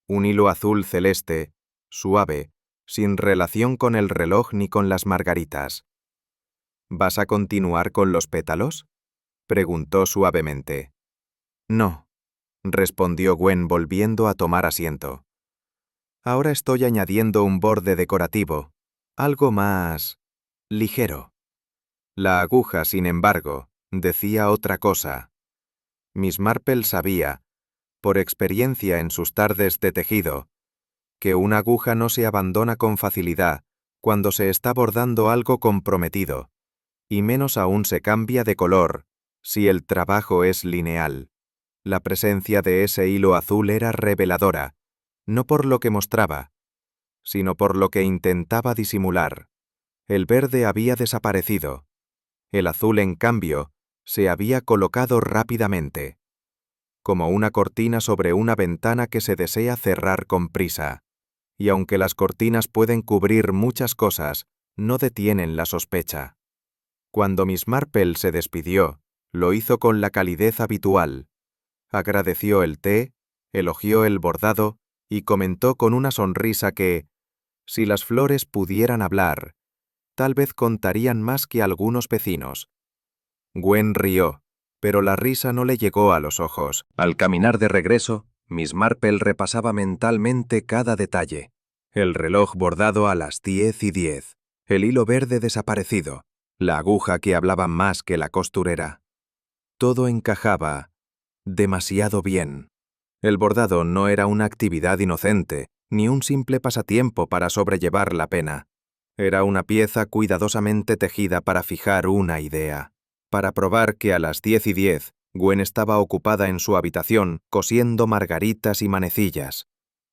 un hilo azul celeste, suave, sin relación con el reloj ni con las margaritas. «¿Vas a continuar con los pétalos?», preguntó suavemente. «No», respondió Gwen volviendo a tomar asiento. «Ahora estoy añadiendo un borde decorativo, algo más ligero». La aguja, sin embargo, decía otra cosa. Miss Marple sabía, por experiencia en sus tardes de tejido, que una aguja no se abandona con facilidad cuando se está bordando algo comprometido, y menos aún se cambia de color si el trabajo es lineal. La presencia de ese hilo azul era reveladora, no por lo que mostraba, sino por lo que intentaba disimular. El verde había desaparecido. El azul, en cambio, se había colocado rápidamente, como una cortina sobre una ventana que se desea cerrar con prisa. Y aunque las cortinas pueden cubrir muchas cosas, no detienen la sospecha. Cuando Miss Marple se despidió, lo hizo con la calidez habitual. Agradeció el té, elogió el bordado y comentó con una sonrisa que, si las flores pudieran hablar, tal vez contarían más que algunos vecinos. Gwen rió, pero la risa no le llegó a los ojos. Al caminar de regreso, Miss Marple repasaba mentalmente cada detalle. El reloj bordado a las 10:10, el hilo verde desaparecido, la aguja que hablaba más que la costurera. Todo encajaba demasiado bien. El bordado no era una actividad inocente, ni un simple pasatiempo para sobrellevar la pena. Era una pieza cuidadosamente tejida para fijar una idea. Para probar que a las 10:10, Gwen estaba ocupada en su habitación cosiendo margaritas y manecillas.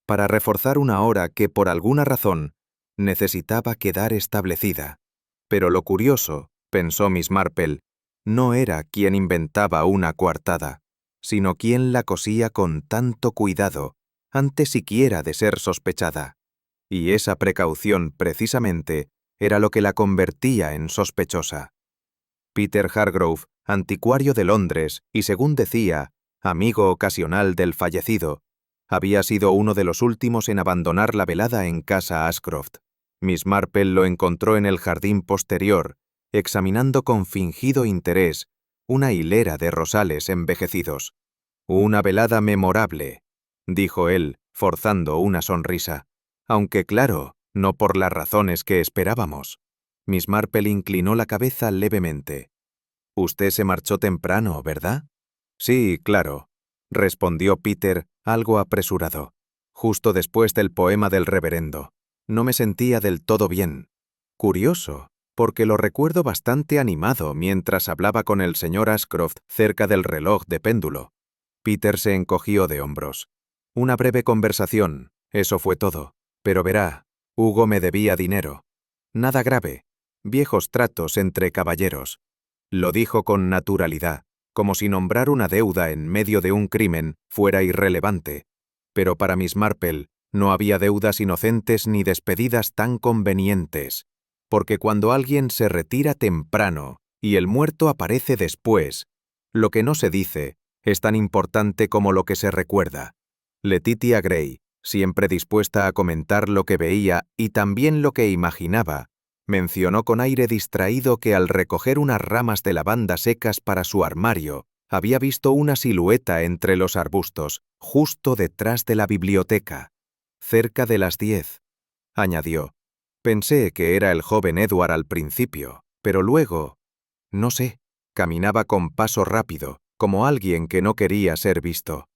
Para reforzar una hora que, por alguna razón, necesitaba quedar establecida. Pero lo curioso, pensó Miss Marple, no era quien inventaba una coartada, sino quien la cosía con tanto cuidado, antes siquiera de ser sospechada. Y esa precaución, precisamente, era lo que la convertía en sospechosa. Peter Hargrove, anticuario de Londres y, según decía, amigo ocasional del fallecido, Había sido uno de los últimos en abandonar la velada en casa Ashcroft. Miss Marple lo encontró en el jardín posterior, examinando con fingido interés una hilera de rosales envejecidos. «Una velada memorable», dijo él, forzando una sonrisa. «Aunque claro, no por las razones que esperábamos». Miss Marple inclinó la cabeza levemente. «Usted se marchó temprano, ¿verdad?» «Sí, claro», respondió Peter, algo apresurado. «Justo después del poema del reverendo. No me sentía del todo bien. Curioso, porque lo recuerdo bastante animado mientras hablaba con el señor Ashcroft cerca del reloj de péndulo». Peter se encogió de hombros. «Una breve conversación, eso fue todo. Pero verá, Hugo me debía dinero. Nada grave. Viejos tratos entre caballeros». Lo dijo con naturalidad, como si nombrar una deuda en medio de un crimen fuera irrelevante. Pero para Miss Marple no había deudas inocentes ni despedidas tan convenientes, porque cuando alguien se retira temprano y el muerto aparece después, lo que no se dice es tan importante como lo que se recuerda. Letitia Grey, siempre dispuesta a comentar lo que veía y también lo que imaginaba, mencionó con aire distraído que al recoger unas ramas de lavanda secas para su armario, había visto una silueta entre los arbustos, justo detrás de la biblioteca. «Cerca de las 10», añadió. «Pensé que era el joven Edward al principio, pero luego, no sé, caminaba con paso rápido, como alguien que no quería ser visto».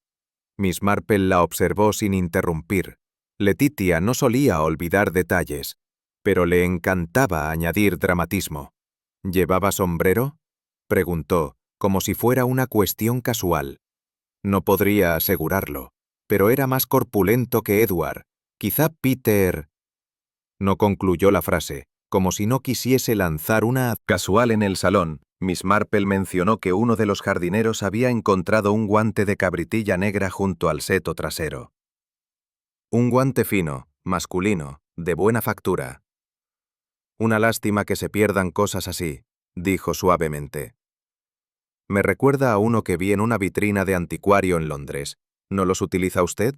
Miss Marple la observó sin interrumpir. Letitia no solía olvidar detalles, pero le encantaba añadir dramatismo. «¿Llevaba sombrero?», preguntó, como si fuera una cuestión casual. No podría asegurarlo, pero era más corpulento que Edward. Quizá Peter... No concluyó la frase, como si no quisiese lanzar una casual en el salón. Miss Marple mencionó que uno de los jardineros había encontrado un guante de cabritilla negra junto al seto trasero. Un guante fino, masculino, de buena factura. «Una lástima que se pierdan cosas así», dijo suavemente. «Me recuerda a uno que vi en una vitrina de anticuario en Londres. ¿No los utiliza usted?».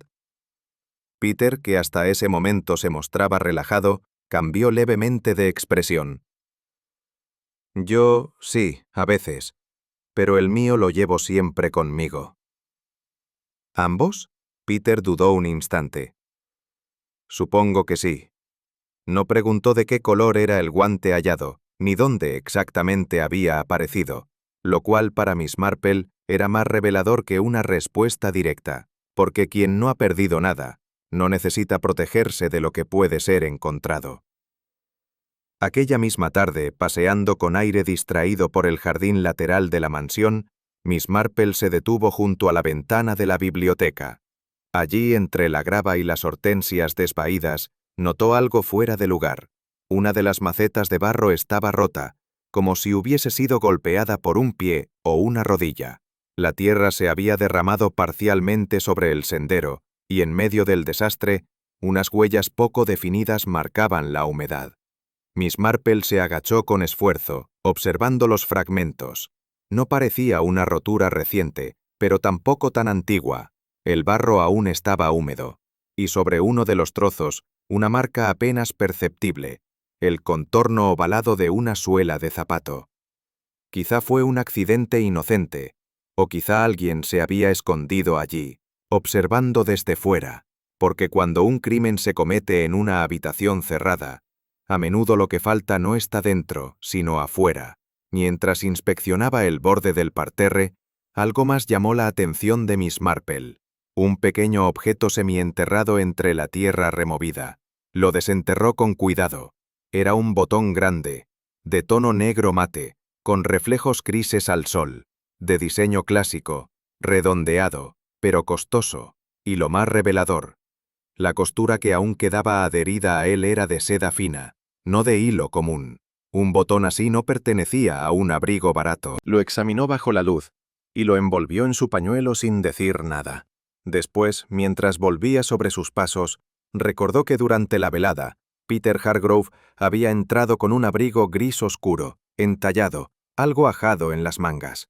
Peter, que hasta ese momento se mostraba relajado, cambió levemente de expresión. «Yo, sí, a veces, pero el mío lo llevo siempre conmigo». «¿Ambos?», Peter dudó un instante. «Supongo que sí». No preguntó de qué color era el guante hallado, ni dónde exactamente había aparecido, lo cual para Miss Marple era más revelador que una respuesta directa, porque quien no ha perdido nada, no necesita protegerse de lo que puede ser encontrado. Aquella misma tarde, paseando con aire distraído por el jardín lateral de la mansión, Miss Marple se detuvo junto a la ventana de la biblioteca. Allí, entre la grava y las hortensias desvaídas, notó algo fuera de lugar. Una de las macetas de barro estaba rota, como si hubiese sido golpeada por un pie o una rodilla. La tierra se había derramado parcialmente sobre el sendero, y en medio del desastre, unas huellas poco definidas marcaban la humedad. Miss Marple se agachó con esfuerzo, observando los fragmentos. No parecía una rotura reciente, pero tampoco tan antigua. El barro aún estaba húmedo, y sobre uno de los trozos, una marca apenas perceptible, el contorno ovalado de una suela de zapato. Quizá fue un accidente inocente, o quizá alguien se había escondido allí, observando desde fuera, porque cuando un crimen se comete en una habitación cerrada, a menudo lo que falta no está dentro, sino afuera. Mientras inspeccionaba el borde del parterre, algo más llamó la atención de Miss Marple. Un pequeño objeto semienterrado entre la tierra removida. Lo desenterró con cuidado. Era un botón grande, de tono negro mate, con reflejos grises al sol, de diseño clásico, redondeado, pero costoso, y lo más revelador. La costura que aún quedaba adherida a él era de seda fina, no de hilo común. Un botón así no pertenecía a un abrigo barato. Lo examinó bajo la luz, y lo envolvió en su pañuelo sin decir nada. Después, mientras volvía sobre sus pasos, recordó que durante la velada, Peter Hargrove había entrado con un abrigo gris oscuro, entallado, algo ajado en las mangas.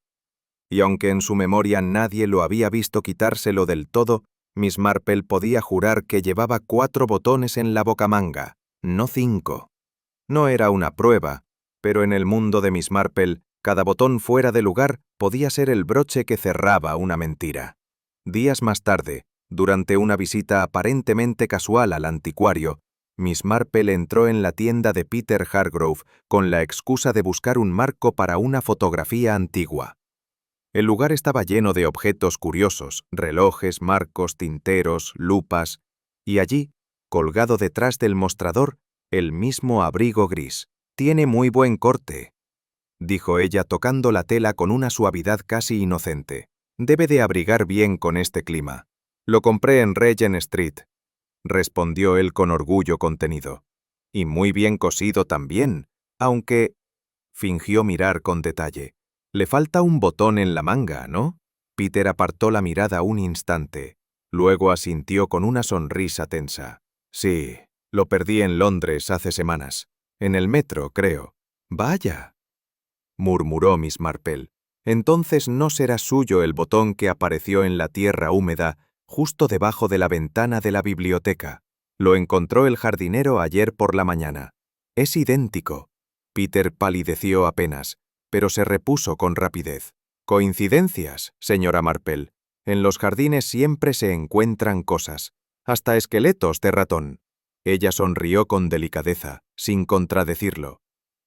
Y aunque en su memoria nadie lo había visto quitárselo del todo, Miss Marple podía jurar que llevaba 4 botones en la bocamanga, no 5. No era una prueba, pero en el mundo de Miss Marple, cada botón fuera de lugar podía ser el broche que cerraba una mentira. Días más tarde, durante una visita aparentemente casual al anticuario, Miss Marple entró en la tienda de Peter Hargrove con la excusa de buscar un marco para una fotografía antigua. El lugar estaba lleno de objetos curiosos, relojes, marcos, tinteros, lupas, y allí, colgado detrás del mostrador, el mismo abrigo gris. «Tiene muy buen corte», dijo ella tocando la tela con una suavidad casi inocente. «Debe de abrigar bien con este clima. Lo compré en Regent Street», respondió él con orgullo contenido. «Y muy bien cosido también, aunque…» fingió mirar con detalle. «Le falta un botón en la manga, ¿no?» Peter apartó la mirada un instante. Luego asintió con una sonrisa tensa. «Sí, lo perdí en Londres hace semanas. En el metro, creo». «Vaya», murmuró Miss Marple. «Entonces no será suyo el botón que apareció en la tierra húmeda justo debajo de la ventana de la biblioteca. Lo encontró el jardinero ayer por la mañana. Es idéntico». Peter palideció apenas, pero se repuso con rapidez. «Coincidencias, señora Marple. En los jardines siempre se encuentran cosas, hasta esqueletos de ratón». Ella sonrió con delicadeza, sin contradecirlo.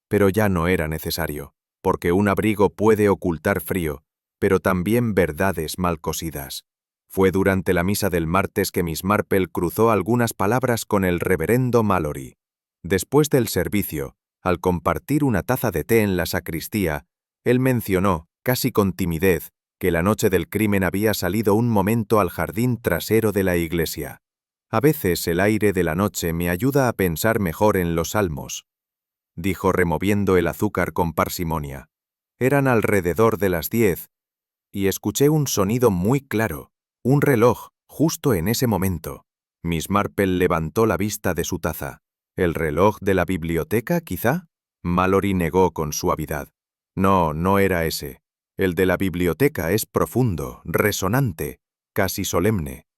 Pero ya no era necesario, porque un abrigo puede ocultar frío, pero también verdades mal cosidas. Fue durante la misa del martes que Miss Marple cruzó algunas palabras con el reverendo Mallory. Después del servicio, al compartir una taza de té en la sacristía, él mencionó, casi con timidez, que la noche del crimen había salido un momento al jardín trasero de la iglesia. «A veces el aire de la noche me ayuda a pensar mejor en los salmos», dijo removiendo el azúcar con parsimonia. «Eran alrededor de las 10, y escuché un sonido muy claro, un reloj, justo en ese momento». Miss Marple levantó la vista de su taza. «¿El reloj de la biblioteca, quizá?». Mallory negó con suavidad. «No, no era ese. El de la biblioteca es profundo, resonante, casi solemne.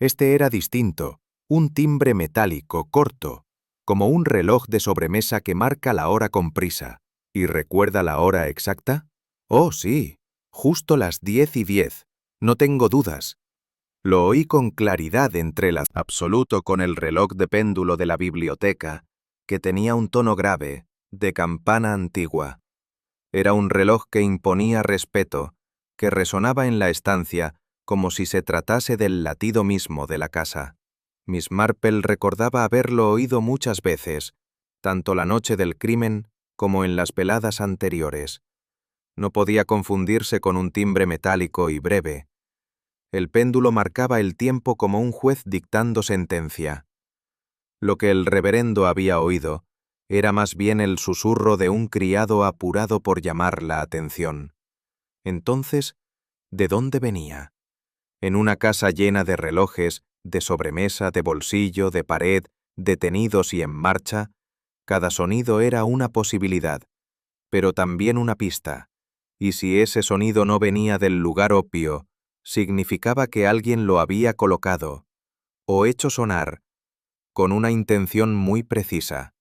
Este era distinto, un timbre metálico, corto, como un reloj de sobremesa que marca la hora con prisa. ¿Y recuerda la hora exacta?». «Oh, sí, justo las 10:10. No tengo dudas. Lo oí con claridad entre las…» absoluto con el reloj de péndulo de la biblioteca, que tenía un tono grave, de campana antigua. Era un reloj que imponía respeto, que resonaba en la estancia como si se tratase del latido mismo de la casa. Miss Marple recordaba haberlo oído muchas veces, tanto la noche del crimen como en las veladas anteriores. No podía confundirse con un timbre metálico y breve. El péndulo marcaba el tiempo como un juez dictando sentencia. Lo que el reverendo había oído era más bien el susurro de un criado apurado por llamar la atención. Entonces, ¿de dónde venía? En una casa llena de relojes, de sobremesa, de bolsillo, de pared, detenidos y en marcha, cada sonido era una posibilidad, pero también una pista, y si ese sonido no venía del lugar obvio, significaba que alguien lo había colocado, o hecho sonar, con una intención muy precisa.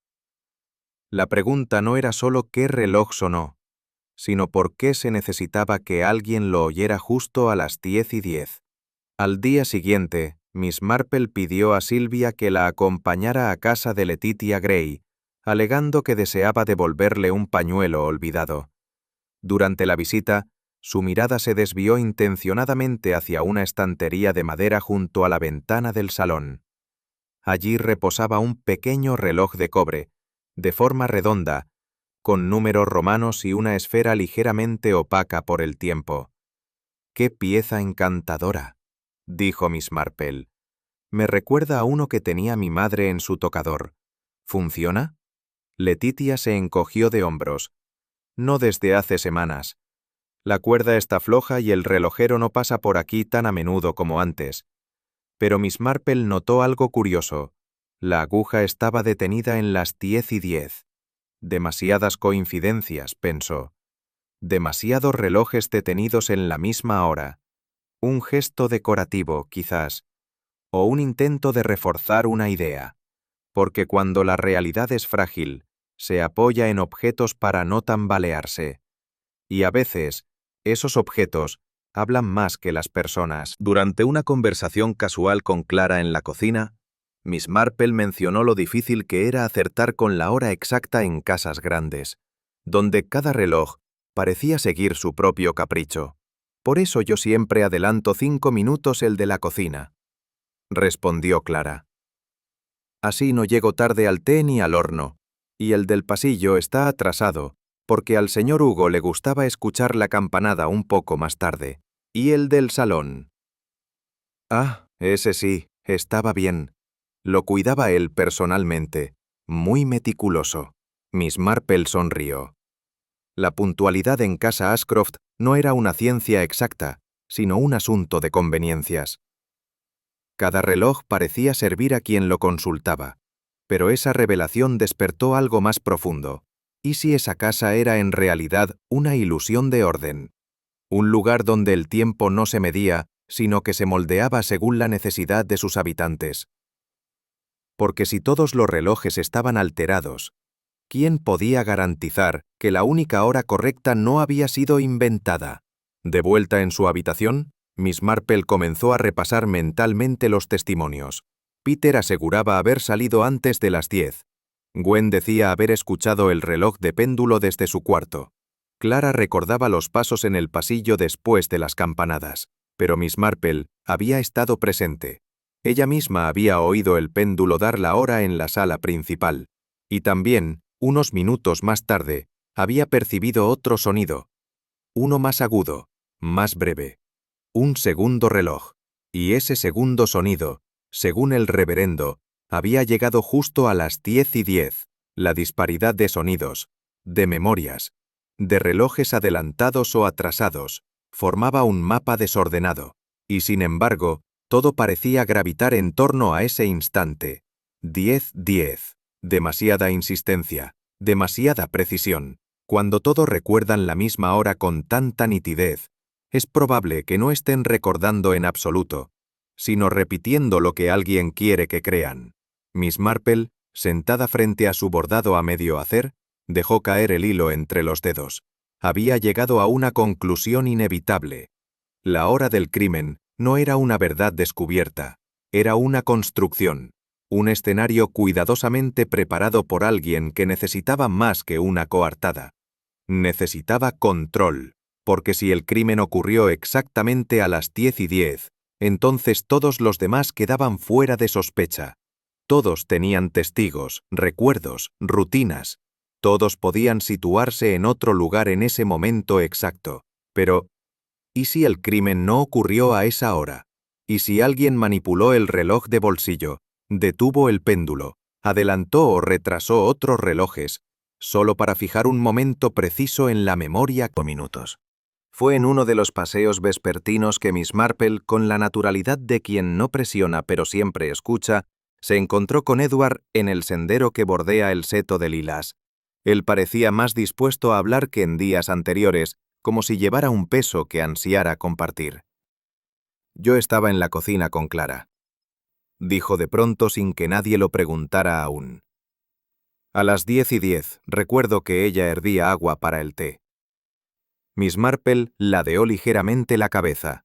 La pregunta no era solo qué reloj sonó, sino por qué se necesitaba que alguien lo oyera justo a las 10:10. Al día siguiente, Miss Marple pidió a Silvia que la acompañara a casa de Letitia Gray, alegando que deseaba devolverle un pañuelo olvidado. Durante la visita, su mirada se desvió intencionadamente hacia una estantería de madera junto a la ventana del salón. Allí reposaba un pequeño reloj de cobre, de forma redonda, con números romanos y una esfera ligeramente opaca por el tiempo. «¡Qué pieza encantadora!», dijo Miss Marple. «Me recuerda a uno que tenía mi madre en su tocador. ¿Funciona?». Letitia se encogió de hombros. «No desde hace semanas. La cuerda está floja y el relojero no pasa por aquí tan a menudo como antes». Pero Miss Marple notó algo curioso. La aguja estaba detenida en las 10:10. Demasiadas coincidencias, pensó. Demasiados relojes detenidos en la misma hora. Un gesto decorativo, quizás, o un intento de reforzar una idea. Porque cuando la realidad es frágil, se apoya en objetos para no tambalearse. Y a veces, esos objetos hablan más que las personas. Durante una conversación casual con Clara en la cocina, Miss Marple mencionó lo difícil que era acertar con la hora exacta en casas grandes, donde cada reloj parecía seguir su propio capricho. Por eso yo siempre adelanto 5 minutos el de la cocina, respondió Clara. Así no llego tarde al té ni al horno, y el del pasillo está atrasado, porque al señor Hugo le gustaba escuchar la campanada un poco más tarde. ¿Y el del salón? Ah, ese sí, estaba bien. Lo cuidaba él personalmente, muy meticuloso. Miss Marple sonrió. La puntualidad en casa Ashcroft no era una ciencia exacta, sino un asunto de conveniencias. Cada reloj parecía servir a quien lo consultaba, pero esa revelación despertó algo más profundo. ¿Y si esa casa era en realidad una ilusión de orden? Un lugar donde el tiempo no se medía, sino que se moldeaba según la necesidad de sus habitantes. Porque si todos los relojes estaban alterados, ¿quién podía garantizar que la única hora correcta no había sido inventada? De vuelta en su habitación, Miss Marple comenzó a repasar mentalmente los testimonios. Peter aseguraba haber salido antes de las 10. Gwen decía haber escuchado el reloj de péndulo desde su cuarto. Clara recordaba los pasos en el pasillo después de las campanadas, pero Miss Marple había estado presente. Ella misma había oído el péndulo dar la hora en la sala principal, y también, unos minutos más tarde, había percibido otro sonido, uno más agudo, más breve, un segundo reloj, y ese segundo sonido, según el reverendo, había llegado justo a las 10:10. La disparidad de sonidos, de memorias, de relojes adelantados o atrasados, formaba un mapa desordenado, y sin embargo, todo parecía gravitar en torno a ese instante. 10:10. Demasiada insistencia, demasiada precisión. Cuando todos recuerdan la misma hora con tanta nitidez, es probable que no estén recordando en absoluto, sino repitiendo lo que alguien quiere que crean. Miss Marple, sentada frente a su bordado a medio hacer, dejó caer el hilo entre los dedos. Había llegado a una conclusión inevitable. La hora del crimen no era una verdad descubierta, era una construcción, un escenario cuidadosamente preparado por alguien que necesitaba más que una coartada. Necesitaba control, porque si el crimen ocurrió exactamente a las 10:10, entonces todos los demás quedaban fuera de sospecha. Todos tenían testigos, recuerdos, rutinas. Todos podían situarse en otro lugar en ese momento exacto. Pero, ¿y si el crimen no ocurrió a esa hora? ¿Y si alguien manipuló el reloj de bolsillo, detuvo el péndulo, adelantó o retrasó otros relojes, solo para fijar un momento preciso en la memoria con minutos? Fue en uno de los paseos vespertinos que Miss Marple, con la naturalidad de quien no presiona pero siempre escucha, se encontró con Edward en el sendero que bordea el seto de lilas. Él parecía más dispuesto a hablar que en días anteriores, como si llevara un peso que ansiara compartir. Yo estaba en la cocina con Clara, dijo de pronto sin que nadie lo preguntara aún. A las 10:10 recuerdo que ella hervía agua para el té. Miss Marple ladeó ligeramente la cabeza.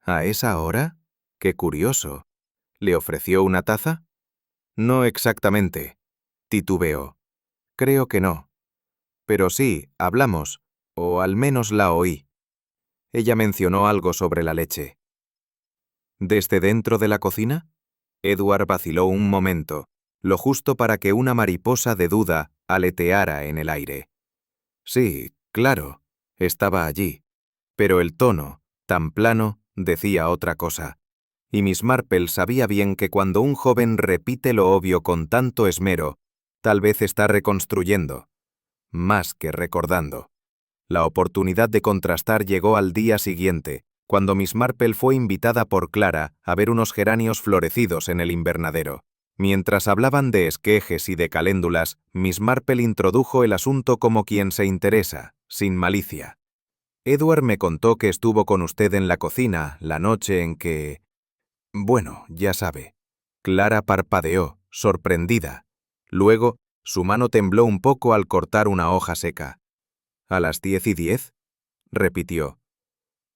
¿A esa hora? ¡Qué curioso! ¿Le ofreció una taza? No exactamente, titubeó. Creo que no. Pero sí, hablamos, o al menos la oí. Ella mencionó algo sobre la leche. ¿Desde dentro de la cocina? Edward vaciló un momento, lo justo para que una mariposa de duda aleteara en el aire. Sí, claro, estaba allí. Pero el tono, tan plano, decía otra cosa. Y Miss Marple sabía bien que cuando un joven repite lo obvio con tanto esmero, tal vez está reconstruyendo, más que recordando. La oportunidad de contrastar llegó al día siguiente, cuando Miss Marple fue invitada por Clara a ver unos geranios florecidos en el invernadero. Mientras hablaban de esquejes y de caléndulas, Miss Marple introdujo el asunto como quien se interesa, sin malicia. Edward me contó que estuvo con usted en la cocina la noche en que... Bueno, ya sabe. Clara parpadeó, sorprendida. Luego, su mano tembló un poco al cortar una hoja seca. ¿A las 10:10? Repitió.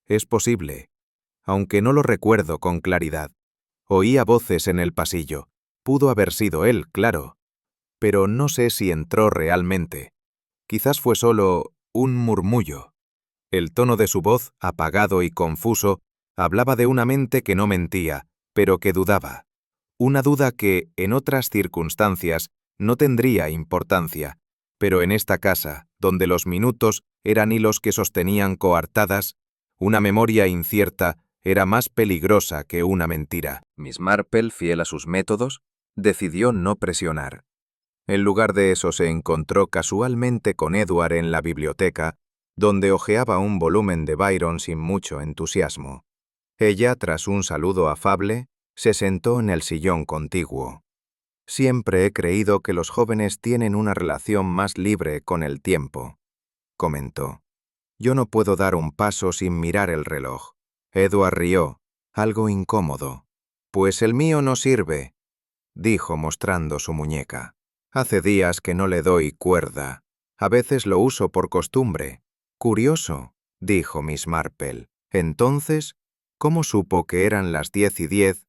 Es posible, aunque no lo recuerdo con claridad. Oía voces en el pasillo. Pudo haber sido él, claro. Pero no sé si entró realmente. Quizás fue solo un murmullo. El tono de su voz, apagado y confuso, hablaba de una mente que no mentía, pero que dudaba. Una duda que, en otras circunstancias, no tendría importancia, pero en esta casa, donde los minutos eran hilos que sostenían coartadas, una memoria incierta era más peligrosa que una mentira. Miss Marple, fiel a sus métodos, decidió no presionar. En lugar de eso se encontró casualmente con Edward en la biblioteca, donde hojeaba un volumen de Byron sin mucho entusiasmo. Ella, tras un saludo afable, se sentó en el sillón contiguo. Siempre he creído que los jóvenes tienen una relación más libre con el tiempo, comentó. Yo no puedo dar un paso sin mirar el reloj. Edward rió, algo incómodo. Pues el mío no sirve, dijo mostrando su muñeca. Hace días que no le doy cuerda. A veces lo uso por costumbre. Curioso, dijo Miss Marple. Entonces, ¿cómo supo que eran las 10:10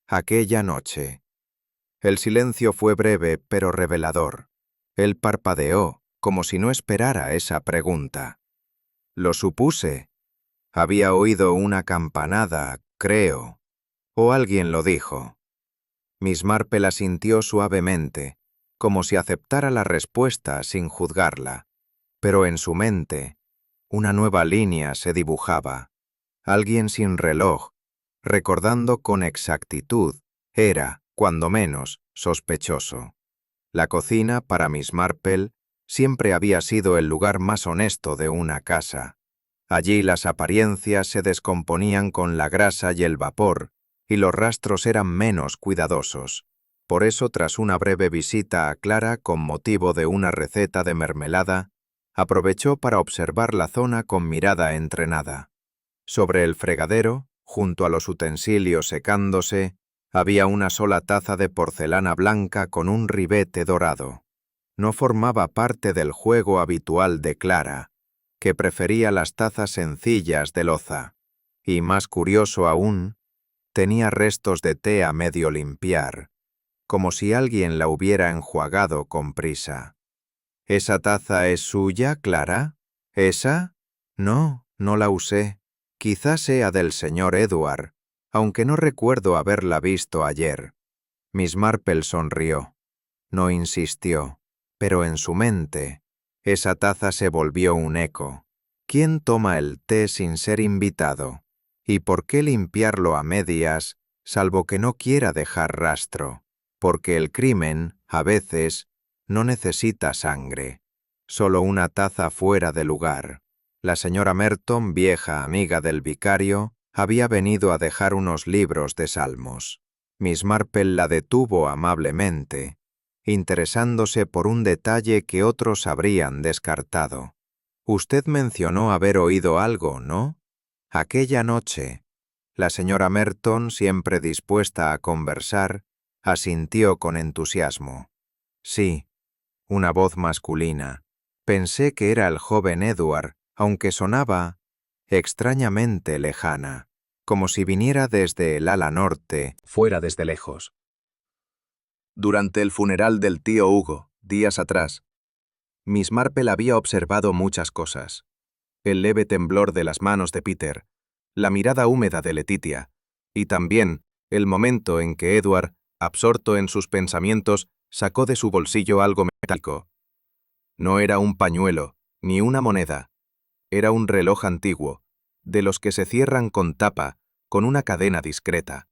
aquella noche? El silencio fue breve pero revelador. Él parpadeó, como si no esperara esa pregunta. Lo supuse. Había oído una campanada, creo. O alguien lo dijo. Miss Marple asintió suavemente, como si aceptara la respuesta sin juzgarla. Pero en su mente, una nueva línea se dibujaba. Alguien sin reloj, recordando con exactitud, era, cuando menos, sospechoso. La cocina, para Miss Marple, siempre había sido el lugar más honesto de una casa. Allí las apariencias se descomponían con la grasa y el vapor, y los rastros eran menos cuidadosos. Por eso, tras una breve visita a Clara con motivo de una receta de mermelada, aprovechó para observar la zona con mirada entrenada. Sobre el fregadero, junto a los utensilios secándose, había una sola taza de porcelana blanca con un ribete dorado. No formaba parte del juego habitual de Clara, que prefería las tazas sencillas de loza. Y más curioso aún, tenía restos de té a medio limpiar, como si alguien la hubiera enjuagado con prisa. ¿Esa taza es suya, Clara? ¿Esa? No, no la usé. Quizá sea del señor Edward, aunque no recuerdo haberla visto ayer. Miss Marple sonrió. No insistió, pero en su mente, esa taza se volvió un eco. ¿Quién toma el té sin ser invitado? ¿Y por qué limpiarlo a medias, salvo que no quiera dejar rastro? Porque el crimen, a veces, no necesita sangre. Solo una taza fuera de lugar. La señora Merton, vieja amiga del vicario, había venido a dejar unos libros de salmos. Miss Marple la detuvo amablemente, interesándose por un detalle que otros habrían descartado. Usted mencionó haber oído algo, ¿no? Aquella noche. La señora Merton, siempre dispuesta a conversar, asintió con entusiasmo. Sí, una voz masculina. Pensé que era el joven Edward, aunque sonaba extrañamente lejana, como si viniera desde el ala norte, fuera desde lejos. Durante el funeral del tío Hugo, días atrás, Miss Marple había observado muchas cosas. El leve temblor de las manos de Peter, la mirada húmeda de Letitia, y también el momento en que Edward, absorto en sus pensamientos, sacó de su bolsillo algo metálico. No era un pañuelo, ni una moneda. Era un reloj antiguo, de los que se cierran con tapa, con una cadena discreta.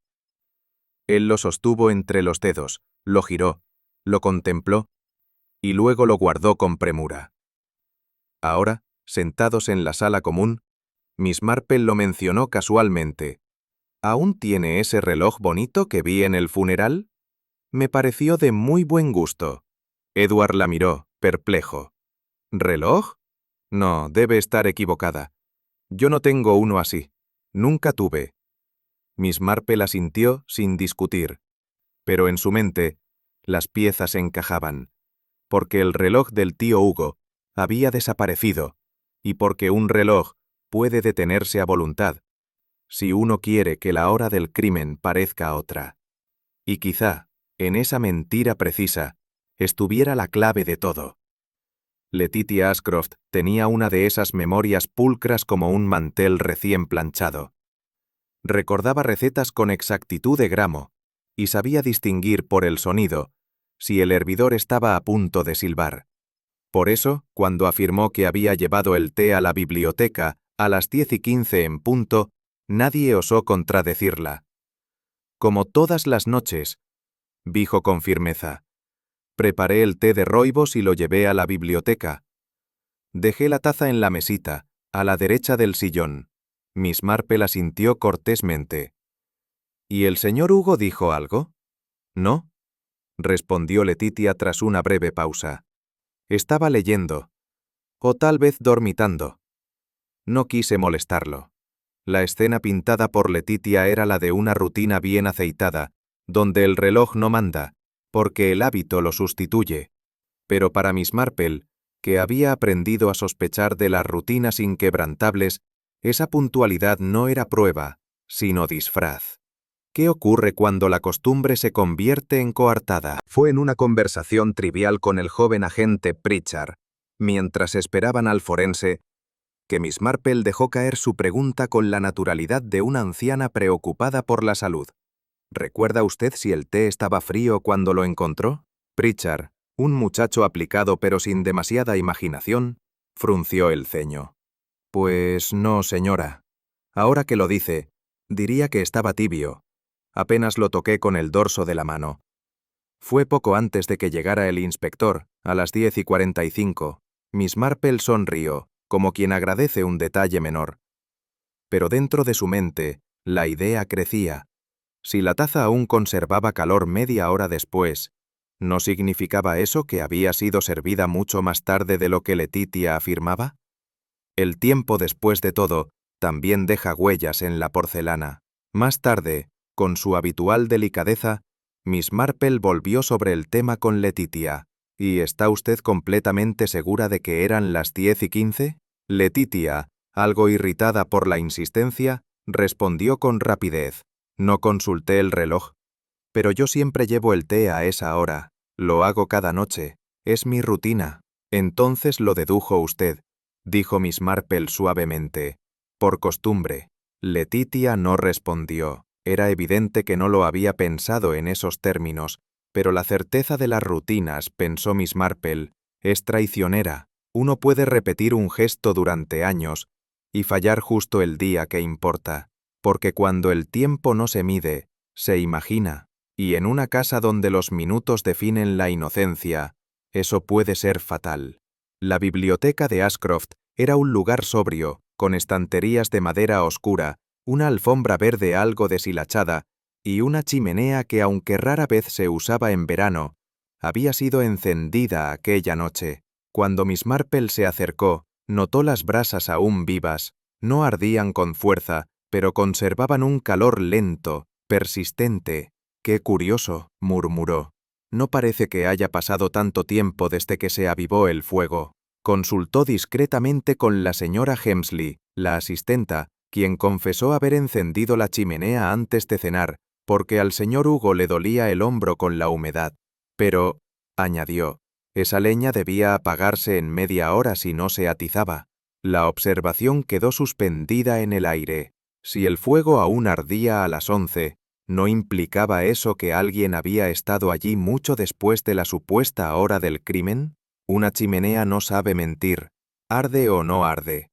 Él lo sostuvo entre los dedos, lo giró, lo contempló, y luego lo guardó con premura. Ahora, sentados en la sala común, Miss Marple lo mencionó casualmente. ¿Aún tiene ese reloj bonito que vi en el funeral? Me pareció de muy buen gusto. Edward la miró, perplejo. ¿Reloj? No, debe estar equivocada. Yo no tengo uno así. Nunca tuve. Miss Marple asintió sin discutir. Pero en su mente, las piezas encajaban. Porque el reloj del tío Hugo había desaparecido, y porque un reloj puede detenerse a voluntad, si uno quiere que la hora del crimen parezca otra. Y quizá, en esa mentira precisa, estuviera la clave de todo. Letitia Ashcroft tenía una de esas memorias pulcras como un mantel recién planchado. Recordaba recetas con exactitud de gramo, y sabía distinguir por el sonido si el hervidor estaba a punto de silbar. Por eso, cuando afirmó que había llevado el té a la biblioteca a las 10:15 en punto, nadie osó contradecirla. Como todas las noches, dijo con firmeza. Preparé el té de rooibos y lo llevé a la biblioteca. Dejé la taza en la mesita, a la derecha del sillón. Miss Marple asintió cortésmente. ¿Y el señor Hugo dijo algo? ¿No? Respondió Letitia tras una breve pausa. Estaba leyendo. O tal vez dormitando. No quise molestarlo. La escena pintada por Letitia era la de una rutina bien aceitada, donde el reloj no manda, porque el hábito lo sustituye. Pero para Miss Marple, que había aprendido a sospechar de las rutinas inquebrantables, esa puntualidad no era prueba, sino disfraz. ¿Qué ocurre cuando la costumbre se convierte en coartada? Fue en una conversación trivial con el joven agente Pritchard, mientras esperaban al forense, que Miss Marple dejó caer su pregunta con la naturalidad de una anciana preocupada por la salud. ¿Recuerda usted si el té estaba frío cuando lo encontró? Pritchard, un muchacho aplicado pero sin demasiada imaginación, frunció el ceño. Pues no, señora. Ahora que lo dice, diría que estaba tibio. Apenas lo toqué con el dorso de la mano. Fue poco antes de que llegara el inspector, a las 10:45. Miss Marple sonrió, como quien agradece un detalle menor. Pero dentro de su mente, la idea crecía. Si la taza aún conservaba calor media hora después, ¿no significaba eso que había sido servida mucho más tarde de lo que Letitia afirmaba? El tiempo, después de todo, también deja huellas en la porcelana. Más tarde, con su habitual delicadeza, Miss Marple volvió sobre el tema con Letitia. ¿Y está usted completamente segura de que eran las 10:15? Letitia, algo irritada por la insistencia, respondió con rapidez. No consulté el reloj. Pero yo siempre llevo el té a esa hora. Lo hago cada noche. Es mi rutina. Entonces lo dedujo usted, dijo Miss Marple suavemente. Por costumbre. Letitia no respondió. Era evidente que no lo había pensado en esos términos, pero la certeza de las rutinas, pensó Miss Marple, es traicionera. Uno puede repetir un gesto durante años y fallar justo el día que importa, porque cuando el tiempo no se mide, se imagina, y en una casa donde los minutos definen la inocencia, eso puede ser fatal. La biblioteca de Ashcroft era un lugar sobrio, con estanterías de madera oscura, una alfombra verde algo deshilachada y una chimenea que, aunque rara vez se usaba en verano, había sido encendida aquella noche. Cuando Miss Marple se acercó, notó las brasas aún vivas. No ardían con fuerza, pero conservaban un calor lento, persistente. «Qué curioso», murmuró. «No parece que haya pasado tanto tiempo desde que se avivó el fuego». Consultó discretamente con la señora Hemsley, la asistenta, quien confesó haber encendido la chimenea antes de cenar, porque al señor Hugo le dolía el hombro con la humedad. Pero, añadió, esa leña debía apagarse en media hora si no se atizaba. La observación quedó suspendida en el aire. Si el fuego aún ardía a las 11, ¿no implicaba eso que alguien había estado allí mucho después de la supuesta hora del crimen? Una chimenea no sabe mentir, arde o no arde.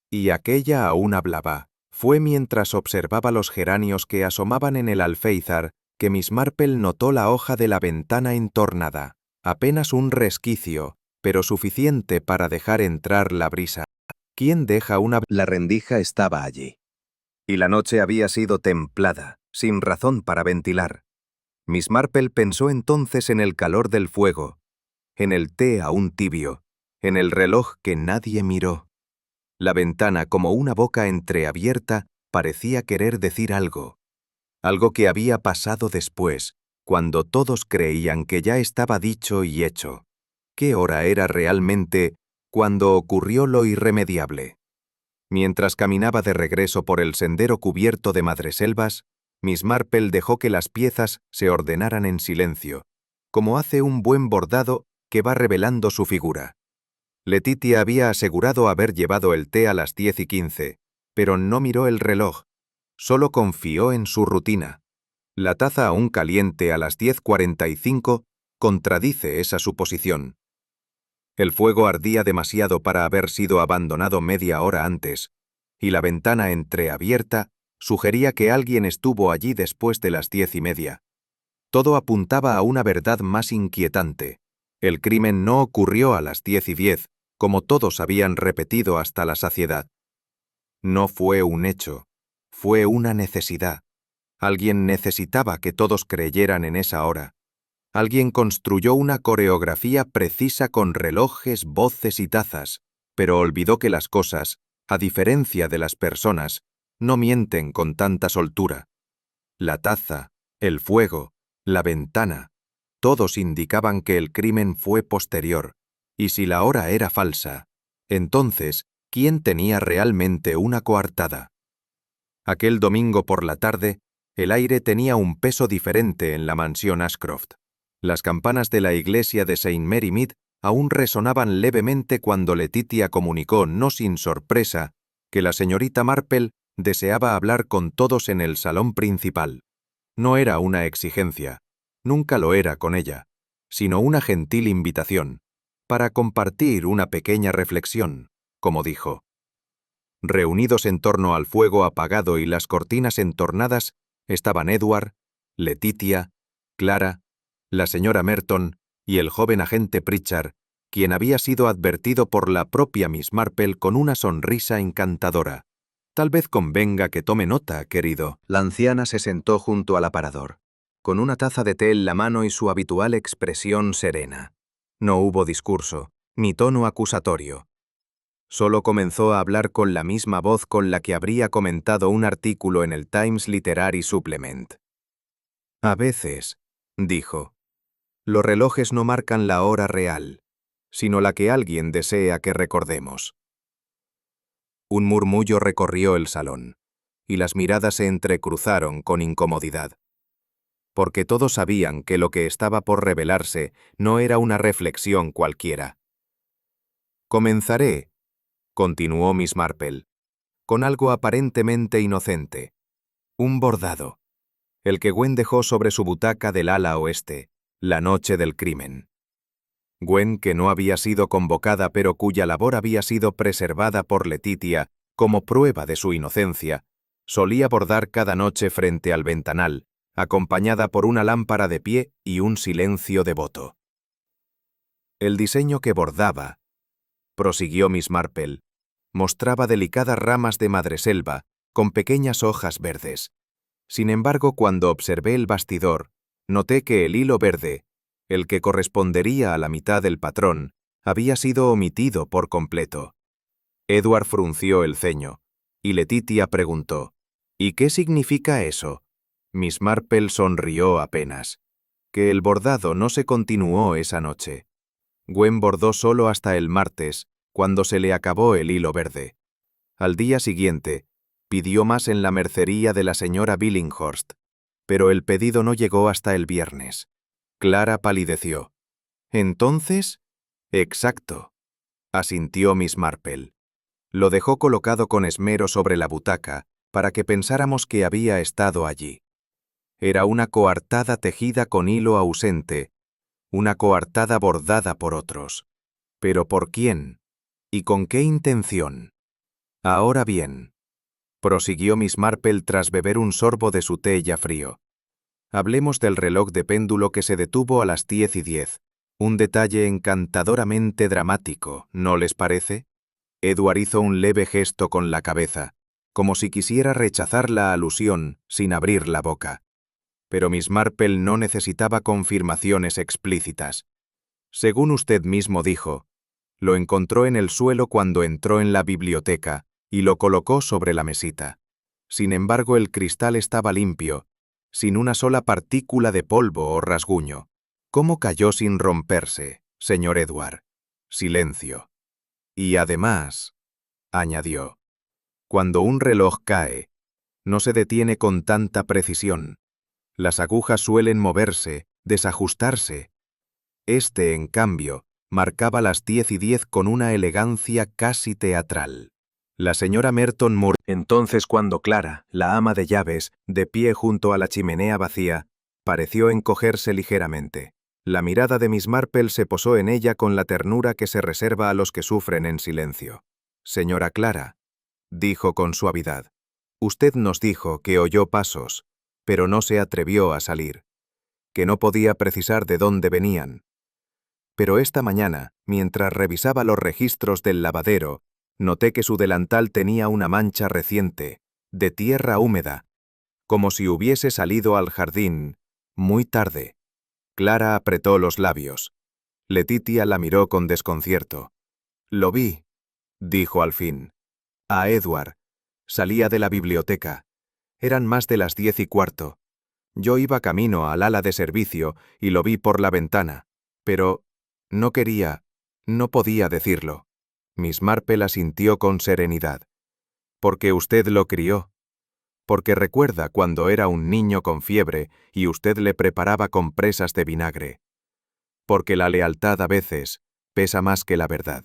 Y aquella aún hablaba. Fue mientras observaba los geranios que asomaban en el alféizar que Miss Marple notó la hoja de la ventana entornada. Apenas un resquicio, pero suficiente para dejar entrar la brisa. ¿Quién deja una...? La rendija estaba allí. Y la noche había sido templada, sin razón para ventilar. Miss Marple pensó entonces en el calor del fuego, en el té aún tibio, en el reloj que nadie miró. La ventana, como una boca entreabierta, parecía querer decir algo. algo que había pasado después, cuando todos creían que ya estaba dicho y hecho. ¿Qué hora era realmente cuando ocurrió lo irremediable? Mientras caminaba de regreso por el sendero cubierto de madreselvas, Miss Marple dejó que las piezas se ordenaran en silencio, como hace un buen bordado que va revelando su figura. Letitia había asegurado haber llevado el té a las 10:15, pero no miró el reloj, solo confió en su rutina. La taza aún caliente a las 10:45 contradice esa suposición. El fuego ardía demasiado para haber sido abandonado media hora antes, y la ventana entreabierta sugería que alguien estuvo allí después de las 10:30. Todo apuntaba a una verdad más inquietante. El crimen no ocurrió a las 10:10, como todos habían repetido hasta la saciedad. No fue un hecho, fue una necesidad. Alguien necesitaba que todos creyeran en esa hora. Alguien construyó una coreografía precisa con relojes, voces y tazas, pero olvidó que las cosas, a diferencia de las personas, no mienten con tanta soltura. La taza, el fuego, la ventana, todos indicaban que el crimen fue posterior, y si la hora era falsa, entonces, ¿quién tenía realmente una coartada? Aquel domingo por la tarde, el aire tenía un peso diferente en la mansión Ashcroft. Las campanas de la iglesia de St. Mary Mead aún resonaban levemente cuando Letitia comunicó, no sin sorpresa, que la señorita Marple deseaba hablar con todos en el salón principal. No era una exigencia, nunca lo era con ella, sino una gentil invitación, para compartir una pequeña reflexión, como dijo. Reunidos en torno al fuego apagado y las cortinas entornadas, estaban Edward, Letitia, Clara, la señora Merton y el joven agente Pritchard, quien había sido advertido por la propia Miss Marple con una sonrisa encantadora. Tal vez convenga que tome nota, querido. La anciana se sentó junto al aparador, con una taza de té en la mano y su habitual expresión serena. No hubo discurso, ni tono acusatorio. Solo comenzó a hablar con la misma voz con la que habría comentado un artículo en el Times Literary Supplement. A veces, dijo, los relojes no marcan la hora real, sino la que alguien desea que recordemos. Un murmullo recorrió el salón, y las miradas se entrecruzaron con incomodidad. Porque todos sabían que lo que estaba por revelarse no era una reflexión cualquiera. Comenzaré, continuó Miss Marple, con algo aparentemente inocente. Un bordado, el que Gwen dejó sobre su butaca del ala oeste, la noche del crimen. Gwen, que no había sido convocada pero cuya labor había sido preservada por Letitia como prueba de su inocencia, solía bordar cada noche frente al ventanal, acompañada por una lámpara de pie y un silencio devoto. El diseño que bordaba, prosiguió Miss Marple, mostraba delicadas ramas de madreselva con pequeñas hojas verdes. Sin embargo, cuando observé el bastidor, noté que el hilo verde, el que correspondería a la mitad del patrón, había sido omitido por completo. Edward frunció el ceño, y Letitia preguntó, ¿y qué significa eso? Miss Marple sonrió apenas. Que el bordado no se continuó esa noche. Gwen bordó solo hasta el martes, cuando se le acabó el hilo verde. Al día siguiente, pidió más en la mercería de la señora Billinghurst, pero el pedido no llegó hasta el viernes. Clara palideció. ¿Entonces? Exacto, asintió Miss Marple. Lo dejó colocado con esmero sobre la butaca para que pensáramos que había estado allí. Era una coartada tejida con hilo ausente, una coartada bordada por otros. ¿Pero por quién? ¿Y con qué intención? Ahora bien, prosiguió Miss Marple tras beber un sorbo de su té ya frío. Hablemos del reloj de péndulo que se detuvo a las 10:10. Un detalle encantadoramente dramático, ¿no les parece? Edward hizo un leve gesto con la cabeza, como si quisiera rechazar la alusión sin abrir la boca. Pero Miss Marple no necesitaba confirmaciones explícitas. Según usted mismo dijo, lo encontró en el suelo cuando entró en la biblioteca y lo colocó sobre la mesita. Sin embargo, el cristal estaba limpio, sin una sola partícula de polvo o rasguño. ¿Cómo cayó sin romperse, señor Edward? Silencio. Y además, añadió, cuando un reloj cae, no se detiene con tanta precisión. Las agujas suelen moverse, desajustarse. Este, en cambio, marcaba las 10:10 con una elegancia casi teatral. La señora Merton murmuró. Entonces cuando Clara, la ama de llaves, de pie junto a la chimenea vacía, pareció encogerse ligeramente. La mirada de Miss Marple se posó en ella con la ternura que se reserva a los que sufren en silencio. «Señora Clara», dijo con suavidad, «usted nos dijo que oyó pasos, pero no se atrevió a salir, que no podía precisar de dónde venían. Pero esta mañana, mientras revisaba los registros del lavadero, noté que su delantal tenía una mancha reciente, de tierra húmeda, como si hubiese salido al jardín, muy tarde». Clara apretó los labios. Letitia la miró con desconcierto. «Lo vi», dijo al fin. «A Edward. Salía de la biblioteca. Eran más de las 10:15. Yo iba camino al ala de servicio y lo vi por la ventana, pero no podía decirlo». Miss Marple asintió con serenidad. «Porque usted lo crió. Porque recuerda cuando era un niño con fiebre y usted le preparaba compresas de vinagre. Porque la lealtad a veces pesa más que la verdad».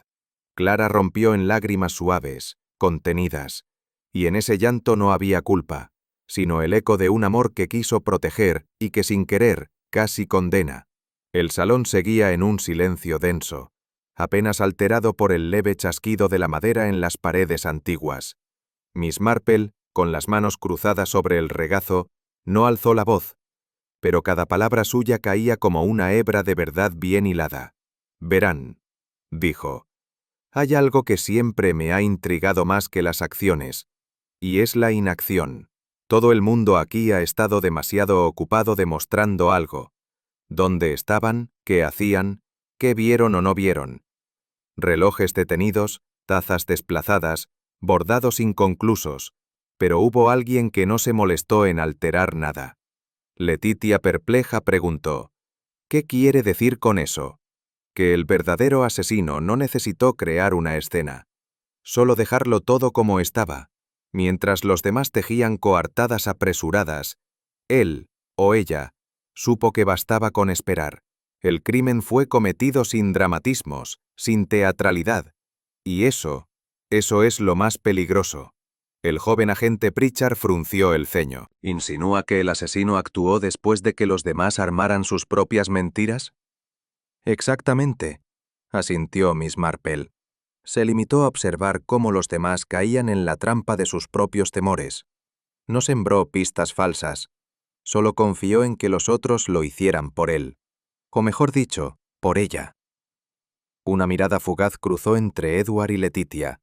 Clara rompió en lágrimas suaves, contenidas, y en ese llanto no había culpa, sino el eco de un amor que quiso proteger y que sin querer casi condena. El salón seguía en un silencio denso, apenas alterado por el leve chasquido de la madera en las paredes antiguas. Miss Marple, con las manos cruzadas sobre el regazo, no alzó la voz, pero cada palabra suya caía como una hebra de verdad bien hilada. «Verán», dijo, «hay algo que siempre me ha intrigado más que las acciones, y es la inacción. Todo el mundo aquí ha estado demasiado ocupado demostrando algo. ¿Dónde estaban? ¿Qué hacían? ¿Qué vieron o no vieron? Relojes detenidos, tazas desplazadas, bordados inconclusos, pero hubo alguien que no se molestó en alterar nada». Letitia, perpleja, preguntó, «¿Qué quiere decir con eso?» Que el verdadero asesino no necesitó crear una escena, solo dejarlo todo como estaba. Mientras los demás tejían coartadas apresuradas, él, o ella, supo que bastaba con esperar. El crimen fue cometido sin dramatismos, sin teatralidad. Y eso es lo más peligroso. El joven agente Pritchard frunció el ceño. ¿Insinúa que el asesino actuó después de que los demás armaran sus propias mentiras? Exactamente, asintió Miss Marple. Se limitó a observar cómo los demás caían en la trampa de sus propios temores. No sembró pistas falsas, solo confió en que los otros lo hicieran por él, o mejor dicho, por ella. Una mirada fugaz cruzó entre Edward y Letitia.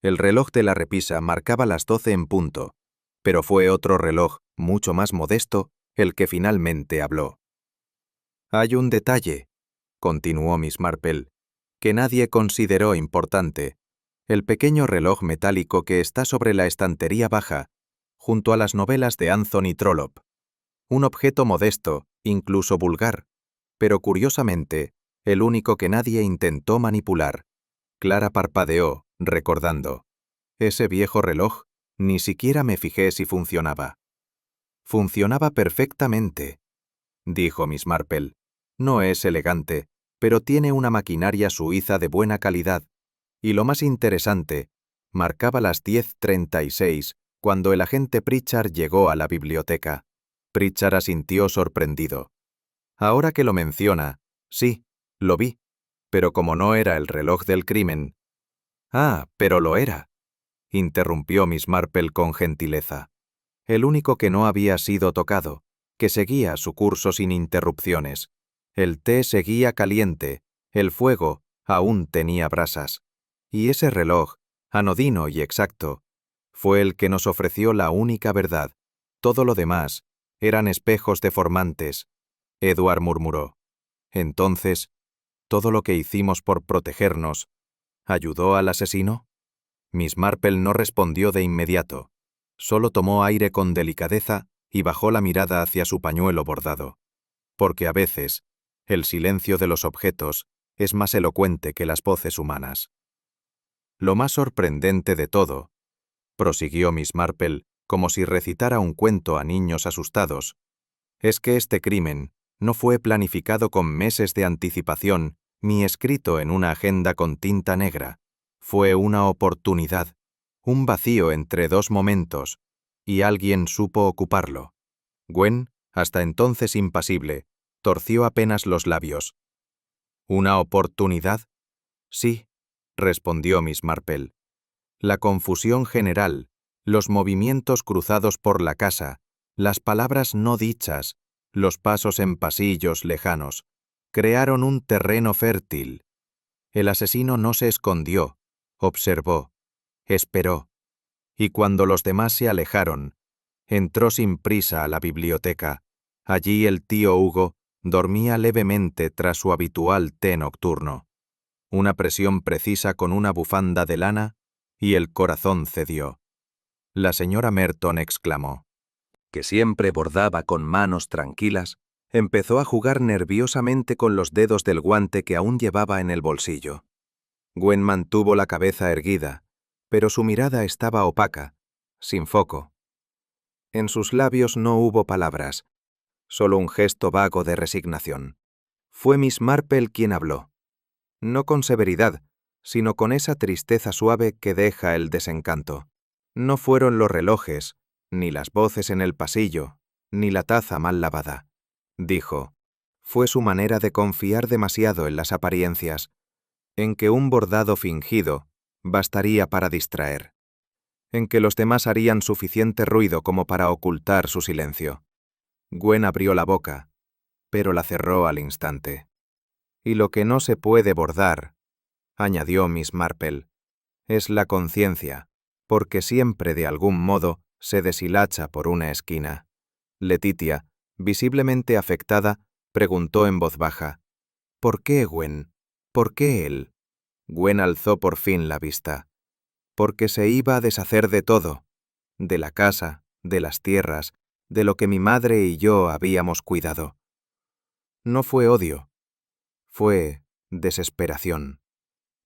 El reloj de la repisa marcaba las 12 en punto, pero fue otro reloj, mucho más modesto, el que finalmente habló. «Hay un detalle», continuó Miss Marple, «que nadie consideró importante. El pequeño reloj metálico que está sobre la estantería baja, junto a las novelas de Anthony Trollope. Un objeto modesto, incluso vulgar, pero curiosamente, el único que nadie intentó manipular». Clara parpadeó, recordando. «Ese viejo reloj, ni siquiera me fijé si funcionaba». «Funcionaba perfectamente», dijo Miss Marple. «No es elegante, pero tiene una maquinaria suiza de buena calidad. Y lo más interesante, marcaba las 10:36 cuando el agente Pritchard llegó a la biblioteca». Pritchard asintió sorprendido. «Ahora que lo menciona, sí, lo vi, pero como no era el reloj del crimen». «Ah, pero lo era», interrumpió Miss Marple con gentileza. «El único que no había sido tocado, que seguía su curso sin interrupciones. El té seguía caliente, el fuego aún tenía brasas. Y ese reloj, anodino y exacto, fue el que nos ofreció la única verdad. Todo lo demás eran espejos deformantes». Edward murmuró. «Entonces, todo lo que hicimos por protegernos, ¿ayudó al asesino?» Miss Marple no respondió de inmediato. Solo tomó aire con delicadeza y bajó la mirada hacia su pañuelo bordado. Porque a veces, el silencio de los objetos es más elocuente que las voces humanas. Lo más sorprendente de todo, prosiguió Miss Marple, como si recitara un cuento a niños asustados, es que este crimen no fue planificado con meses de anticipación ni escrito en una agenda con tinta negra. Fue una oportunidad, un vacío entre dos momentos, y alguien supo ocuparlo. Gwen, hasta entonces impasible, torció apenas los labios. ¿Una oportunidad? Sí, respondió Miss Marple. La confusión general, los movimientos cruzados por la casa, las palabras no dichas, los pasos en pasillos lejanos, crearon un terreno fértil. El asesino no se escondió, observó, esperó, y cuando los demás se alejaron, entró sin prisa a la biblioteca. Allí el tío Hugo dormía levemente tras su habitual té nocturno. Una presión precisa con una bufanda de lana y el corazón cedió. La señora Merton exclamó, que siempre bordaba con manos tranquilas, empezó a jugar nerviosamente con los dedos del guante que aún llevaba en el bolsillo. Gwen mantuvo la cabeza erguida, pero su mirada estaba opaca, sin foco. En sus labios no hubo palabras, solo un gesto vago de resignación. Fue Miss Marple quien habló. No con severidad, sino con esa tristeza suave que deja el desencanto. No fueron los relojes, ni las voces en el pasillo, ni la taza mal lavada. Dijo, fue su manera de confiar demasiado en las apariencias, en que un bordado fingido bastaría para distraer, en que los demás harían suficiente ruido como para ocultar su silencio. Gwen abrió la boca, pero la cerró al instante. Y lo que no se puede bordar, añadió Miss Marple, es la conciencia, porque siempre de algún modo se deshilacha por una esquina. Letitia, visiblemente afectada, preguntó en voz baja, ¿por qué Gwen? ¿Por qué él? Gwen alzó por fin la vista. Porque se iba a deshacer de todo, de la casa, de las tierras, de lo que mi madre y yo habíamos cuidado. No fue odio, fue desesperación.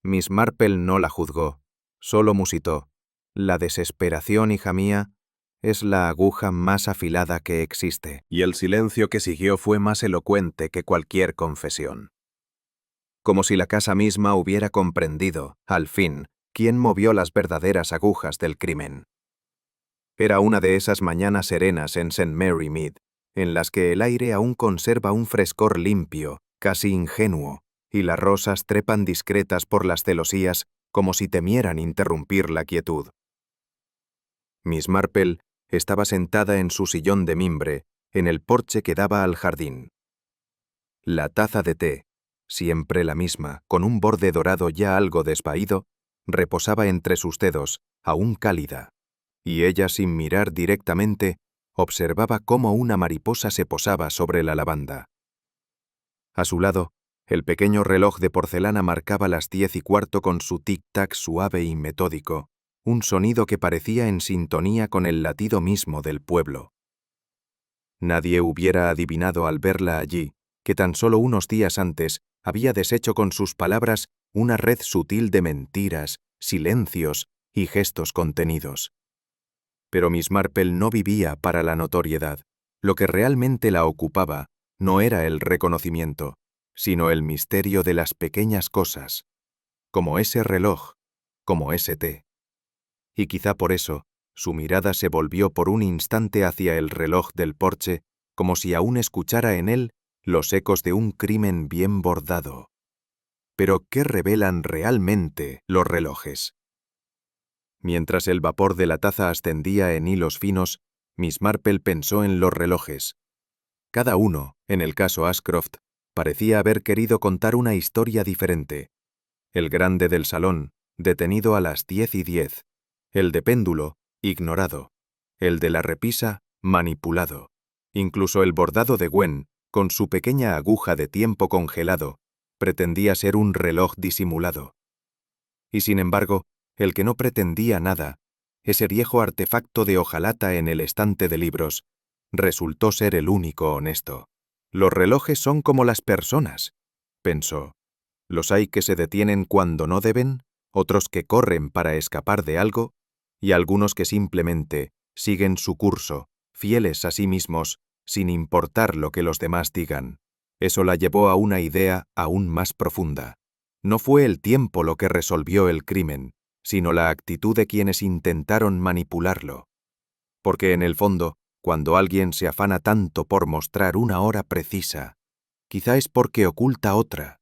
Miss Marple no la juzgó, solo musitó. La desesperación, hija mía, es la aguja más afilada que existe. Y el silencio que siguió fue más elocuente que cualquier confesión. Como si la casa misma hubiera comprendido, al fin, quién movió las verdaderas agujas del crimen. Era una de esas mañanas serenas en St. Mary Mead, en las que el aire aún conserva un frescor limpio, casi ingenuo, y las rosas trepan discretas por las celosías como si temieran interrumpir la quietud. Miss Marple estaba sentada en su sillón de mimbre, en el porche que daba al jardín. La taza de té, siempre la misma, con un borde dorado ya algo desvaído, reposaba entre sus dedos, aún cálida, y ella, sin mirar directamente, observaba cómo una mariposa se posaba sobre la lavanda. A su lado, el pequeño reloj de porcelana marcaba las 10:15 con su tic-tac suave y metódico, un sonido que parecía en sintonía con el latido mismo del pueblo. Nadie hubiera adivinado al verla allí que tan solo unos días antes había deshecho con sus palabras una red sutil de mentiras, silencios y gestos contenidos. Pero Miss Marple no vivía para la notoriedad. Lo que realmente la ocupaba no era el reconocimiento, sino el misterio de las pequeñas cosas, como ese reloj, como ese té. Y quizá por eso, su mirada se volvió por un instante hacia el reloj del porche, como si aún escuchara en él los ecos de un crimen bien bordado. Pero ¿qué revelan realmente los relojes? Mientras el vapor de la taza ascendía en hilos finos, Miss Marple pensó en los relojes. Cada uno, en el caso Ashcroft, parecía haber querido contar una historia diferente. El grande del salón, detenido a las 10:10. El de péndulo, ignorado. El de la repisa, manipulado. Incluso el bordado de Gwen, con su pequeña aguja de tiempo congelado, pretendía ser un reloj disimulado. Y sin embargo, el que no pretendía nada, ese viejo artefacto de hojalata en el estante de libros, Resultó ser el único honesto. Los relojes son como las personas, pensó. Los hay que se detienen cuando no deben, otros que corren para escapar de algo, y algunos que simplemente siguen su curso, fieles a sí mismos, sin importar lo que los demás digan. Eso la llevó a una idea aún más profunda. No fue el tiempo lo que resolvió el crimen, sino la actitud de quienes intentaron manipularlo. Porque en el fondo, cuando alguien se afana tanto por mostrar una hora precisa, quizá es porque oculta otra.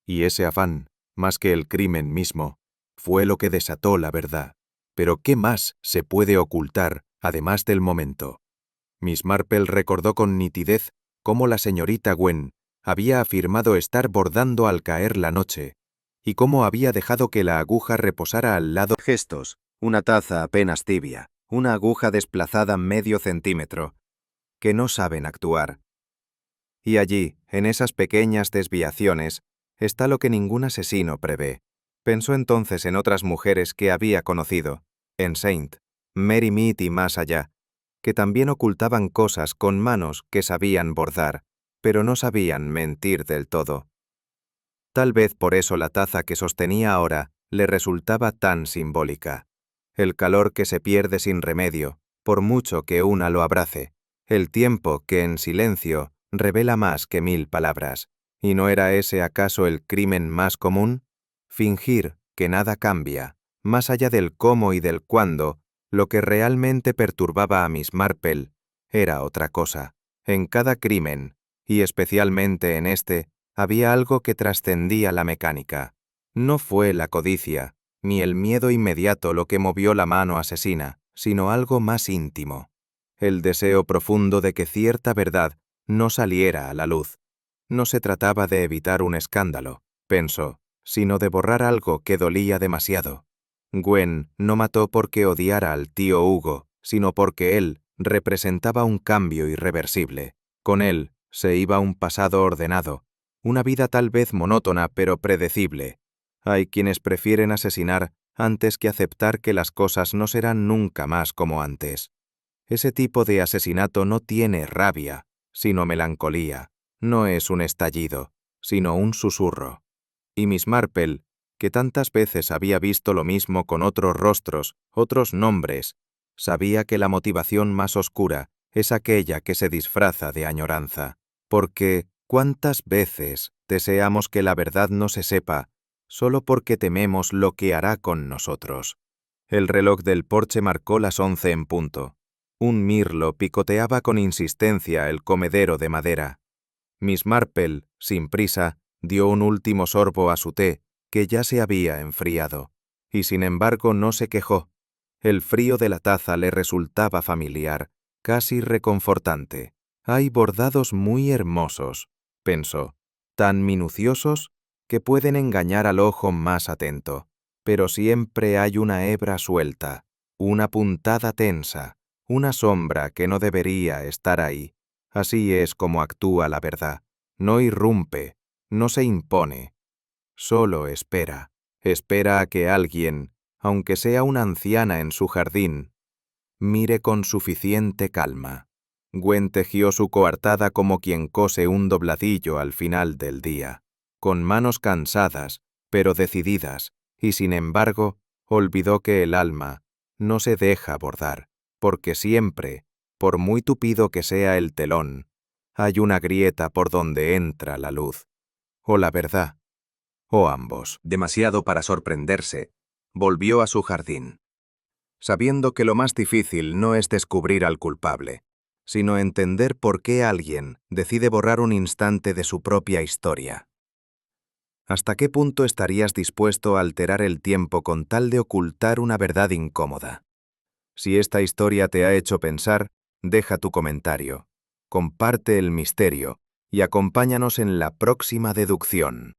Y ese afán, más que el crimen mismo, fue lo que desató la verdad. Pero ¿qué más se puede ocultar, además del momento? Miss Marple recordó con nitidez cómo la señorita Gwen había afirmado estar bordando al caer la noche, y cómo había dejado que la aguja reposara al lado. Gestos, una taza apenas tibia, una aguja desplazada medio centímetro, que no saben actuar. Y allí, en esas pequeñas desviaciones, está lo que ningún asesino prevé. Pensó entonces en otras mujeres que había conocido, en Saint, Mary Mead y más allá, que también ocultaban cosas con manos que sabían bordar, pero no sabían mentir del todo. Tal vez por eso la taza que sostenía ahora le resultaba tan simbólica. El calor que se pierde sin remedio, por mucho que una lo abrace, el tiempo que en silencio revela más que 1000 palabras. ¿Y no era ese acaso el crimen más común? Fingir que nada cambia, más allá del cómo y del cuándo. Lo que realmente perturbaba a Miss Marple era otra cosa. En cada crimen, y especialmente en este, había algo que trascendía la mecánica. No fue la codicia, ni el miedo inmediato lo que movió la mano asesina, sino algo más íntimo. El deseo profundo de que cierta verdad no saliera a la luz. No se trataba de evitar un escándalo, pensó, sino de borrar algo que dolía demasiado. Gwen no mató porque odiara al tío Hugo, sino porque él representaba un cambio irreversible. Con él se iba un pasado ordenado, una vida tal vez monótona pero predecible. Hay quienes prefieren asesinar antes que aceptar que las cosas no serán nunca más como antes. Ese tipo de asesinato no tiene rabia, sino melancolía. No es un estallido, sino un susurro. Y Miss Marple, que tantas veces había visto lo mismo con otros rostros, otros nombres, sabía que la motivación más oscura es aquella que se disfraza de añoranza. Porque, ¿cuántas veces deseamos que la verdad no se sepa, solo porque tememos lo que hará con nosotros? El reloj del porche marcó las 11 en punto. Un mirlo picoteaba con insistencia el comedero de madera. Miss Marple, sin prisa, dio un último sorbo a su té, que ya se había enfriado, y sin embargo no se quejó. El frío de la taza le resultaba familiar, casi reconfortante. Hay bordados muy hermosos, pensó, tan minuciosos que pueden engañar al ojo más atento, pero siempre hay una hebra suelta, una puntada tensa, una sombra que no debería estar ahí. Así es como actúa la verdad. No irrumpe, no se impone. Solo espera. Espera a que alguien, aunque sea una anciana en su jardín, mire con suficiente calma. Gwen tejió su coartada como quien cose un dobladillo al final del día, con manos cansadas, pero decididas, y sin embargo, olvidó que el alma no se deja bordar, porque siempre, por muy tupido que sea el telón, hay una grieta por donde entra la luz, o la verdad, o ambos. Demasiado para sorprenderse, volvió a su jardín, sabiendo que lo más difícil no es descubrir al culpable, sino entender por qué alguien decide borrar un instante de su propia historia. ¿Hasta qué punto estarías dispuesto a alterar el tiempo con tal de ocultar una verdad incómoda? Si esta historia te ha hecho pensar, deja tu comentario, comparte el misterio y acompáñanos en la próxima deducción.